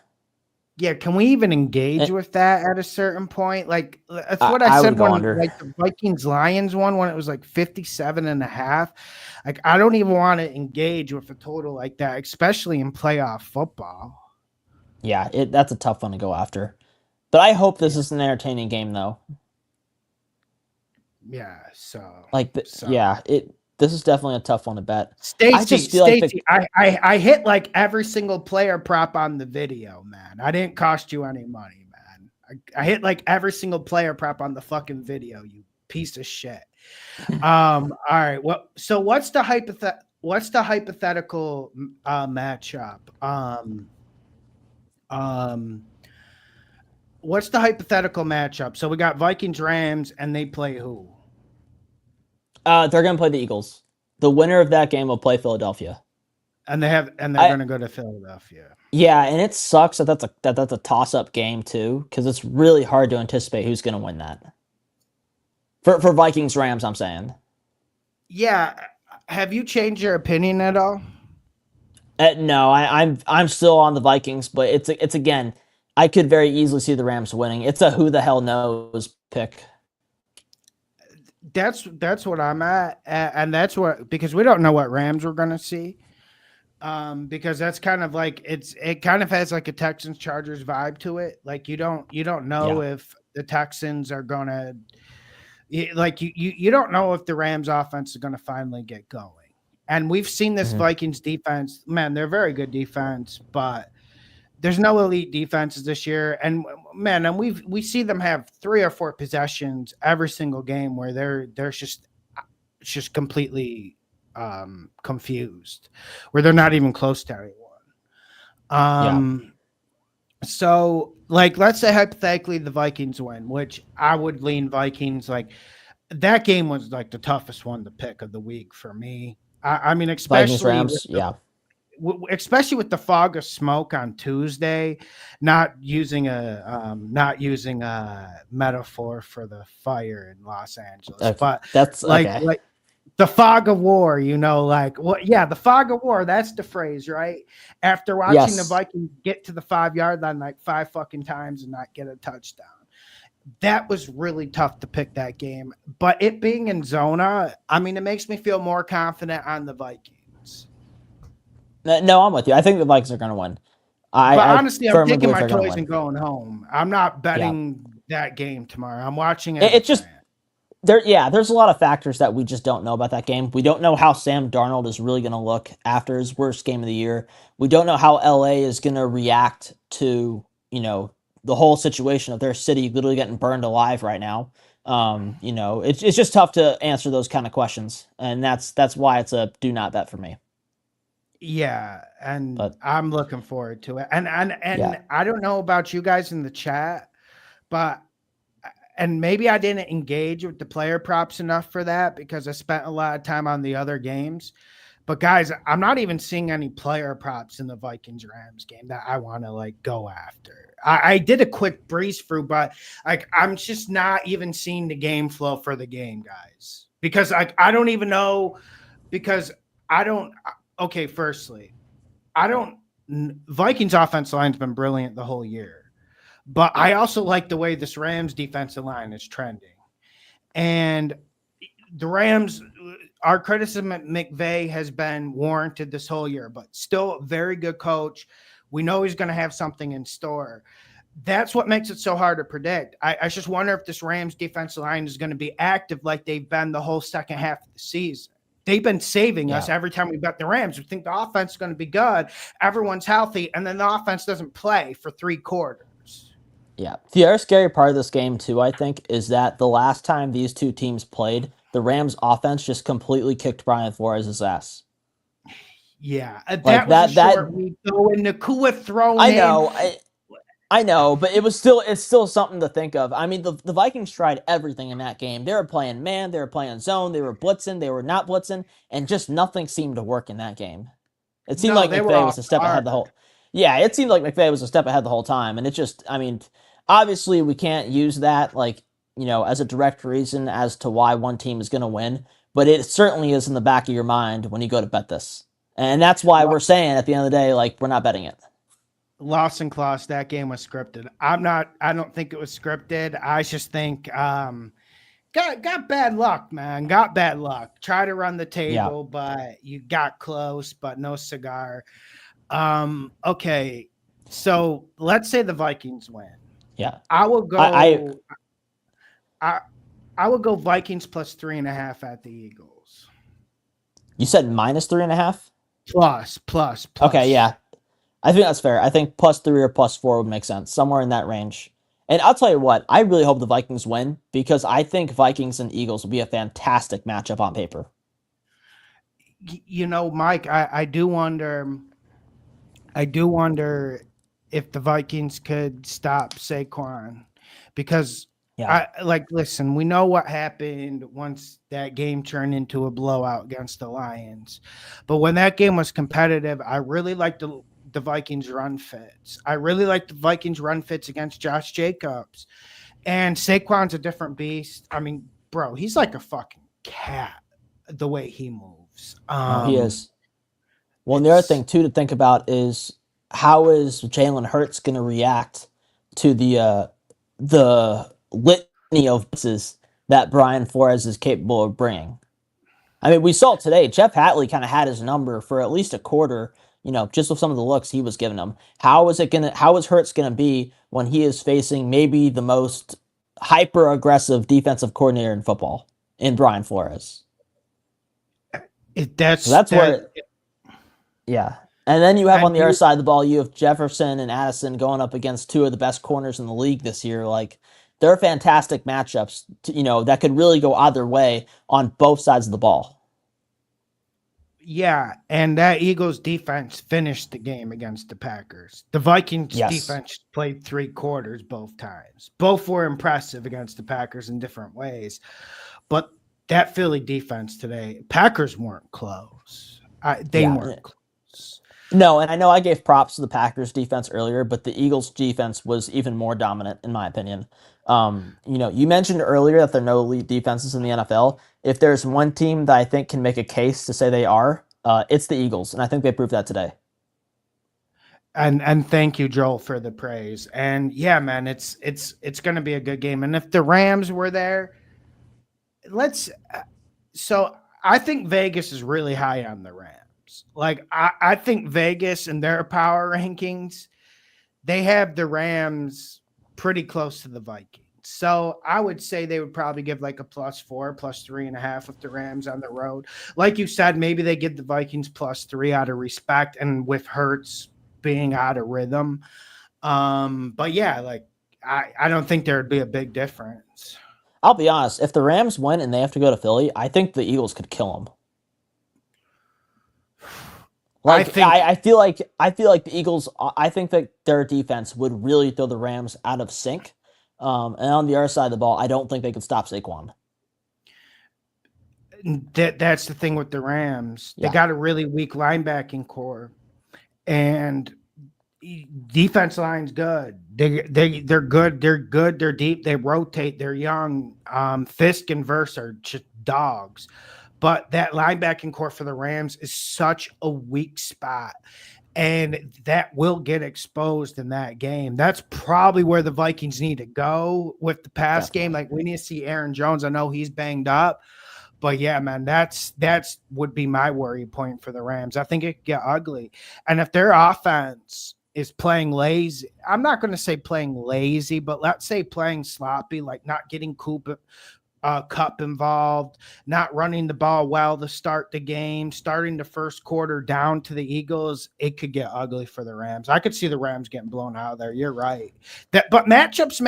Yeah, can we even engage with that at a certain point? Like, that's what I said when like the Vikings-Lions one, when it was like 57.5. Like, I don't even want to engage with a total like that, especially in playoff football. Yeah, that's a tough one to go after. But I hope this is an entertaining game, though. Yeah, this is definitely a tough one to bet. Stacey, I hit like every single player prop on the video, man. I didn't cost you any money, man. I hit like every single player prop on the fucking video, you piece of shit. All right. What's the hypothetical matchup? What's the hypothetical matchup? So we got Vikings Rams, and they play who? They're going to play the Eagles. The winner of that game will play Philadelphia. and they're I going to go to Philadelphia. Yeah, and it sucks that that's a toss up game too, because it's really hard to anticipate who's going to win that. For Vikings Rams, I'm saying. Yeah, have you changed your opinion at all? No, I'm still on the Vikings, but it's again, I could very easily see the Rams winning. It's a who the hell knows pick. That's what I'm at, and that's what, because we don't know what Rams we're going to see. Because that's kind of like it kind of has like a Texans Chargers vibe to it. Like you don't know Yeah. if the Texans are gonna, like you don't know if the Rams offense is gonna finally get going. And we've seen this Vikings defense, man, they're very good defense, but there's no elite defenses this year. And man, and we see them have 3 or 4 possessions every single game where they're just completely confused, where they're not even close to anyone. So like, let's say hypothetically the Vikings win, which I would lean Vikings. Like that game was like the toughest one to pick of the week for me. I mean, Vikings Rams, especially with the fog of smoke on Tuesday, not using a metaphor for the fire in Los Angeles, but that's like okay. like the fog of war, like what? Yeah, the fog of war. That's the phrase, right? After watching the Vikings get to the 5-yard line like 5 fucking times and not get a touchdown, that was really tough to pick that game. But it being in Zona, I mean, it makes me feel more confident on the Vikings. No, I'm with you. I think the Vikings are going to win. But honestly, I'm taking my toys and going home. I'm not betting that game tomorrow. I'm watching it. It's just there's a lot of factors that we just don't know about that game. We don't know how Sam Darnold is really going to look after his worst game of the year. We don't know how LA is going to react to, the whole situation of their city literally getting burned alive right now. It's just tough to answer those kind of questions, and that's why it's a do not bet for me. Yeah, I'm looking forward to it. And I don't know about you guys in the chat, but and maybe I didn't engage with the player props enough for that because I spent a lot of time on the other games. But guys, I'm not even seeing any player props in the Vikings Rams game that I want to like go after. I did a quick breeze through, but like I'm just not even seeing the game flow for the game, guys. Because I don't even know, because I don't. Okay, firstly, Vikings offensive line's been brilliant the whole year. But I also like the way this Rams defensive line is trending. And the Rams, our criticism at McVay has been warranted this whole year, but still a very good coach. We know he's going to have something in store. That's what makes it so hard to predict. I just wonder if this Rams defensive line is going to be active like they've been the whole second half of the season. They've been saving us every time we bet the Rams. We think the offense is going to be good. Everyone's healthy, and then the offense doesn't play for 3 quarters. Yeah. The other scary part of this game, too, I think, is that the last time these two teams played, the Rams offense just completely kicked Brian Flores' ass. Yeah. That was a short week, though, and Nakua thrown in. I know, but it's still something to think of. I mean, the Vikings tried everything in that game. They were playing man, they were playing zone, they were blitzing, they were not blitzing, and just nothing seemed to work in that game. It seemed like McVay was a step ahead the whole. Yeah, it seemed like McVay was a step ahead the whole time, and it just, I mean, obviously we can't use that as a direct reason as to why one team is going to win, but it certainly is in the back of your mind when you go to bet this, and that's why we're saying at the end of the day, we're not betting it. Lawson Claus, that game was scripted. I don't think it was scripted. I just think got bad luck, man. Got bad luck. Try to run the table, but you got close, but no cigar. Okay. So let's say the Vikings win. Yeah. I will go I will go Vikings plus 3.5 at the Eagles. You said minus 3.5? Plus. Okay, yeah. I think that's fair. I think +3 or +4 would make sense, somewhere in that range. And I'll tell you what, I really hope the Vikings win because I think Vikings and Eagles will be a fantastic matchup on paper. Mike, I do wonder if the Vikings could stop Saquon, because Yeah. Listen, we know what happened once that game turned into a blowout against the Lions. But when that game was competitive, I really liked the Vikings run fits. I really liked the Vikings run fits against Josh Jacobs. And Saquon's a different beast. I mean, bro, he's like a fucking cat the way he moves. No, he is. Well, and the other thing too to think about is how is Jalen Hurts going to react to the litany of misses that Brian Flores is capable of bringing. I mean, we saw it today. Jeff Hatley kind of had his number for at least a quarter. Just with some of the looks he was giving him. How is Hurts gonna be when he is facing maybe the most hyper aggressive defensive coordinator in football in Brian Flores? That's where. Yeah. And then you have on the other side of the ball, you have Jefferson and Addison going up against two of the best corners in the league this year. Like, they're fantastic matchups, that could really go either way on both sides of the ball. Yeah, and that Eagles defense finished the game against the Packers. The Vikings defense played 3 quarters both times. Both were impressive against the Packers in different ways. But that Philly defense today, Packers weren't close. They weren't close. No, and I know I gave props to the Packers defense earlier, but the Eagles defense was even more dominant, in my opinion. You mentioned earlier that there are no elite defenses in the NFL. If there's one team that I think can make a case to say they are, it's the Eagles, and I think they proved that today. And thank you, Joel, for the praise. And yeah, man, it's going to be a good game. And if the Rams were there, so I think Vegas is really high on the Rams. Like, I think Vegas and their power rankings, they have the Rams pretty close to the Vikings. So I would say they would probably give like a +4, +3.5 with the Rams on the road. Like you said, maybe they give the Vikings +3 out of respect and with Hurts being out of rhythm. But yeah, like I don't think there would be a big difference. I'll be honest. If the Rams win and they have to go to Philly, I think the Eagles could kill them. I feel like the Eagles. I think that their defense would really throw the Rams out of sync. And on the other side of the ball, I don't think they could stop Saquon. That's the thing with the Rams. They got a really weak linebacking core, and defense line's good. They're good. They're good. They're deep. They rotate. They're young. Fisk and Verse are just dogs. But that linebacking core for the Rams is such a weak spot, and that will get exposed in that game. That's probably where the Vikings need to go with the pass game. Like, we need to see Aaron Jones. I know he's banged up, but yeah, man, that's would be my worry point for the Rams. I think it could get ugly. And if their offense is playing lazy, I'm not going to say playing lazy, but let's say playing sloppy, like not getting Cup involved, not running the ball well to start the game, starting the first quarter down to the Eagles, it could get ugly for the Rams. I could see the Rams getting blown out of there. You're right. But matchup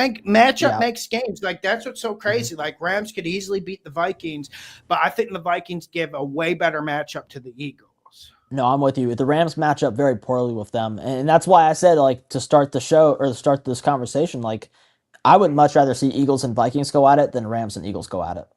makes games. Like, that's what's so crazy. Like, Rams could easily beat the Vikings, but I think the Vikings give a way better matchup to the Eagles. No, I'm with you. The Rams match up very poorly with them, and that's why I said, like, to start the show or to start this conversation, like, I would much rather see Eagles and Vikings go at it than Rams and Eagles go at it.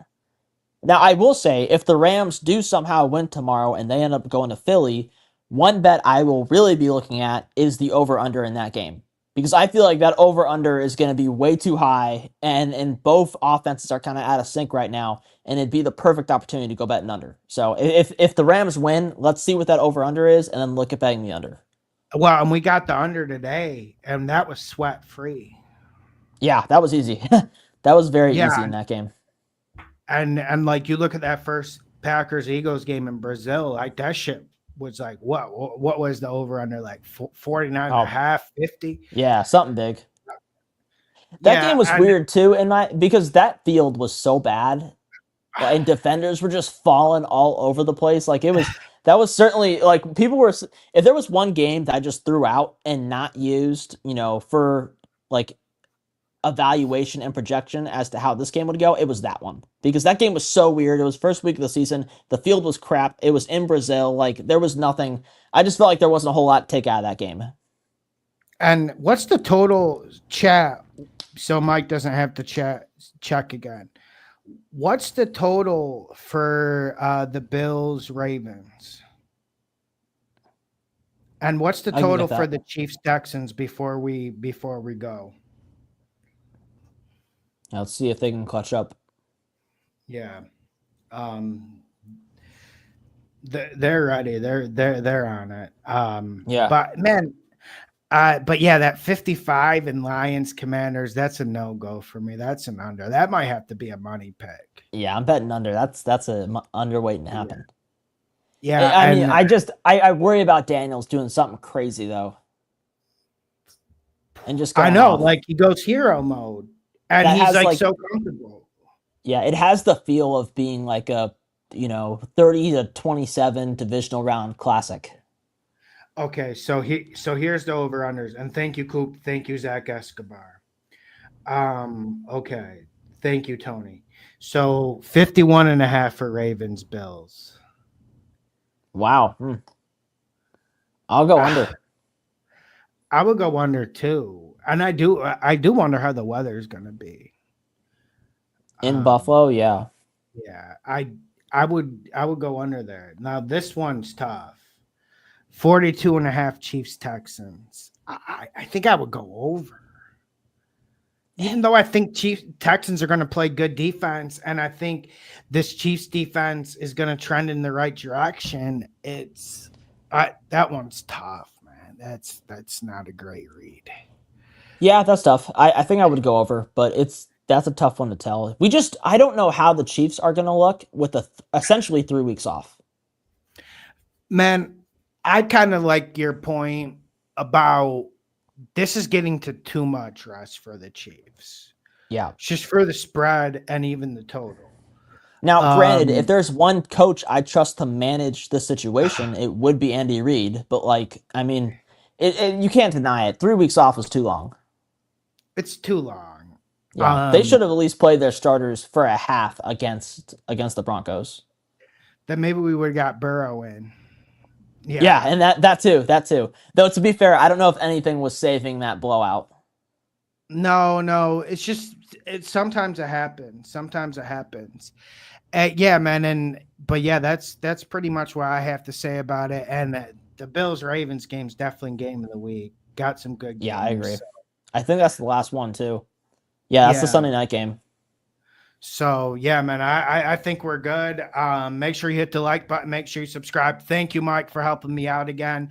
Now, I will say, if the Rams do somehow win tomorrow and they end up going to Philly, one bet I will really be looking at is the over-under in that game. Because I feel like that over-under is going to be way too high, and both offenses are kind of out of sync right now, and it'd be the perfect opportunity to go betting under. So if the Rams win, let's see what that over-under is, and then look at betting the under. Well, and we got the under today, and that was sweat-free. Yeah, that was easy. That was very easy in that game. And like, you look at that first Packers-Eagles game in Brazil, like, that shit was like, what was the over-under, like 49.5, 50? Yeah, something big. That game was weird too, because that field was so bad, and defenders were just falling all over the place. Like, that was certainly, like, people were, if there was one game that I just threw out and not used, for like evaluation and projection as to how this game would go, it was that one, because that game was so weird. It was first week of the season. The field was crap. It was in Brazil. Like, there was nothing. I just felt like there wasn't a whole lot to take out of that game. And what's the total chat? So Mike doesn't have to chat. check again. What's the total for the Bills Ravens? And what's the I can total get for that. the Chiefs Texans before we go? Let's see if they can clutch up. Yeah. They're ready. They're on it. Yeah. But man, but yeah, that 55 in Lions Commanders, that's a no-go for me. That's an under. That might have to be a money pick. Yeah, I'm betting under. That's a underweight to happen. Yeah, I mean, and I worry about Daniels doing something crazy though, and just I going know, off. like he goes hero mode, and That he's has like like, so comfortable. yeah, it has the feel of being like a 30-27 divisional round classic. Okay, so here's the over-unders, and thank you, Coop. Thank you, Zach Escobar. Okay. Thank you, Tony. So 51.5 for Ravens Bills. Wow. I'll go under. I would go under too. And I do wonder how the weather is gonna be. In Buffalo, yeah. Yeah. I would go under there. Now this one's tough. 42.5 Chiefs Texans. I think I would go over. Even though I think Chiefs Texans are going to play good defense, and I think this Chiefs defense is going to trend in the right direction, that one's tough, man. That's not a great read. Yeah, that's tough. I think I would go over, but that's a tough one to tell. I don't know how the Chiefs are going to look with essentially 3 weeks off. Man, I kind of like your point about this is getting to too much rest for the Chiefs. Yeah. It's just for the spread and even the total. Now, granted, if there's one coach I trust to manage the situation, it would be Andy Reid. But, I mean, you can't deny it. 3 weeks off is too long. It's too long. Yeah, they should have at least played their starters for a half against the Broncos. Then maybe we would have got Burrow in. Yeah, and that too. Though, to be fair, I don't know if anything was saving that blowout. No, it's just sometimes it happens. Yeah, man, but yeah, that's pretty much what I have to say about it. And the Bills Ravens game's definitely game of the week. Got some good games. Yeah, I agree. So. I think that's the last one too. Yeah, that's the Sunday night game. So yeah, man, I think we're good. Make sure you hit the like button. Make sure you subscribe. Thank you, Mike, for helping me out again.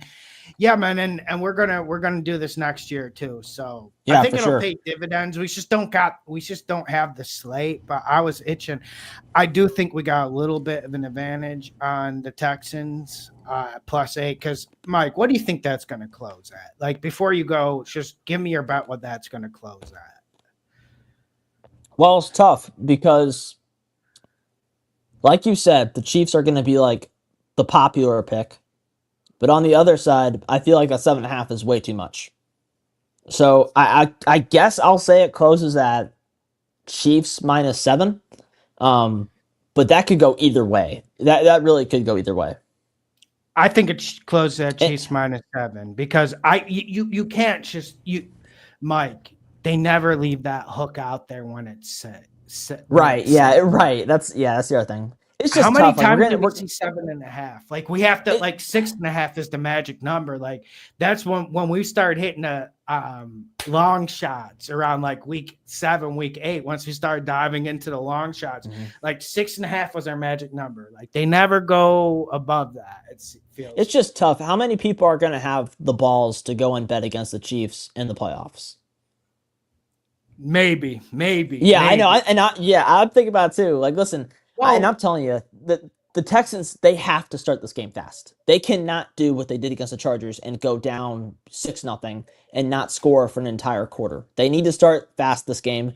Yeah, man, and we're gonna do this next year too. So yeah, I think it'll pay dividends. We just don't have the slate. But I was itching. I do think we got a little bit of an advantage on the Texans +8. Because Mike, what do you think that's gonna close at? Like before you go, just give me your bet what that's gonna close at. Well, it's tough because, like you said, the Chiefs are going to be like the popular pick. But on the other side, I feel like a 7.5 is way too much. So I guess I'll say it closes at Chiefs -7. But that could go either way. That really could go either way. I think it closes at Chiefs -7 because you can't just Mike. They never leave that hook out there when it's set. Right. Yeah. Right. That's the other thing. It's just how many tough. times did we see 7.5? Like we have to 6.5 is the magic number. Like that's when we start hitting the long shots around like week 7, week 8. Once we started diving into the long shots, like 6.5 was our magic number. Like they never go above that. It's just tough. How many people are going to have the balls to go and bet against the Chiefs in the playoffs? Maybe. Yeah, maybe. I know. I'm thinking about it too. Like, listen, and I'm telling you, the Texans, they have to start this game fast. They cannot do what they did against the Chargers and go down 6-0 and not score for an entire quarter. They need to start fast this game.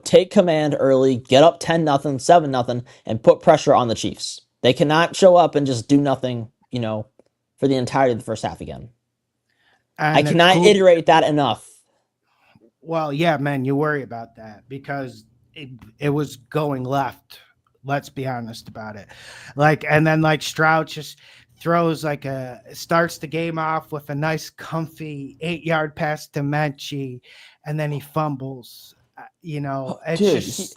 Take command early, get up 10-0, 7-0, and put pressure on the Chiefs. They cannot show up and just do nothing, for the entirety of the first half again. And I cannot iterate that enough. Well, yeah, man, you worry about that because it was going left. Let's be honest about it. And then Stroud just throws starts the game off with a nice comfy 8-yard pass to Menchie, and then he fumbles. It's Dude, just.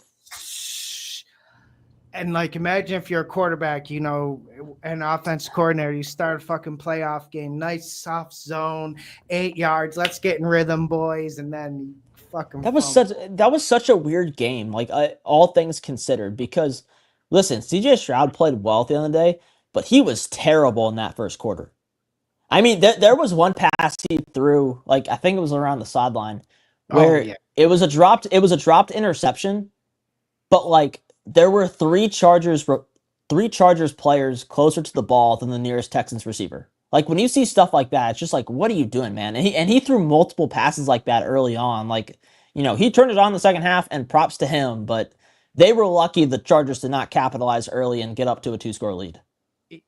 And like, imagine if you're a quarterback, an offense coordinator, you start a fucking playoff game, nice soft zone, 8 yards. Let's get in rhythm, boys, and then fucking. that was such a weird game. Like all things considered, because listen, CJ Stroud played well at the end of the day, but he was terrible in that first quarter. I mean, there was one pass he threw, like I think it was around the sideline, Oh where yeah, it was a dropped interception, but like there were three Chargers players closer to the ball than the nearest Texans receiver. Like when you see stuff like that, it's just like, what are you doing, man? And he threw multiple passes like that early on. Like, he turned it on in the second half, and props to him, but they were lucky the Chargers did not capitalize early and get up to a 2-score lead.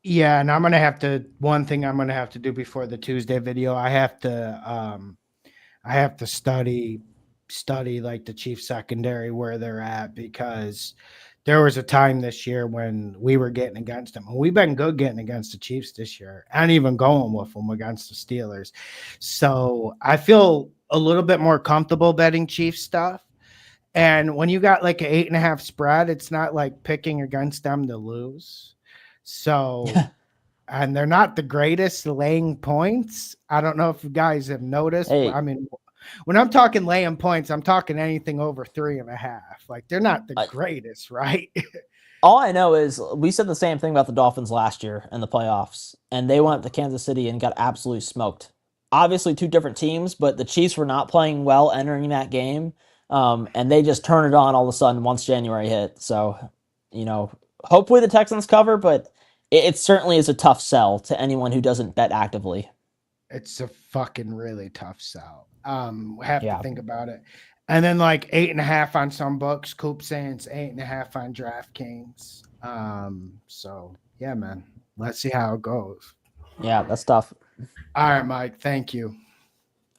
yeah. And one thing I'm gonna have to do before the Tuesday video, I have to study like the Chiefs secondary, where they're at, because there was a time this year when we were getting against them. We've been good getting against the Chiefs this year, and even going with them against the Steelers. So I feel a little bit more comfortable betting Chiefs stuff. And when you got like an 8.5 spread, it's not like picking against them to lose. So, and they're not the greatest laying points. I don't know if you guys have noticed. Hey, I mean, when I'm talking laying points, I'm talking anything over 3.5. Like, they're not the greatest, right? all I know is we said the same thing about the Dolphins last year in the playoffs, and they went up to Kansas City and got absolutely smoked. Obviously, two different teams, but the Chiefs were not playing well entering that game, and they just turned it on all of a sudden once January hit. So, hopefully the Texans cover, but it certainly is a tough sell to anyone who doesn't bet actively. It's a fucking really tough sell. Have to Yeah. think about it. And then like 8.5 on some books. Coop saying it's 8.5 on DraftKings. So yeah, man. Let's see how it goes. Yeah, that's tough. All right, Mike. Thank you.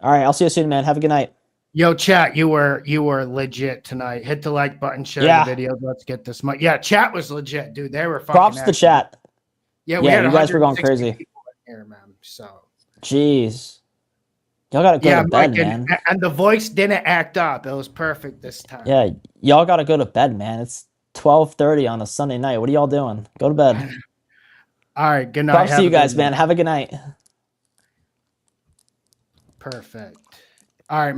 All right, I'll see you soon, man. Have a good night. Yo, chat, you were legit tonight. Hit the like button, share Yeah. the video. Let's get this money. Yeah, chat was legit, dude. They were fucking Props to excellent. chat. Yeah, we Yeah, had you guys were going 160 crazy. people in here, man. So Jeez. Y'all gotta go to bed, Mike, man. and the voice didn't act up. It was perfect this time. Yeah, y'all gotta go to bed, man. It's 12:30 on a Sunday night. What are y'all doing? Go to bed. All right, good night. Props Have to a you good guys, one. man. Have a good night. Perfect. All right.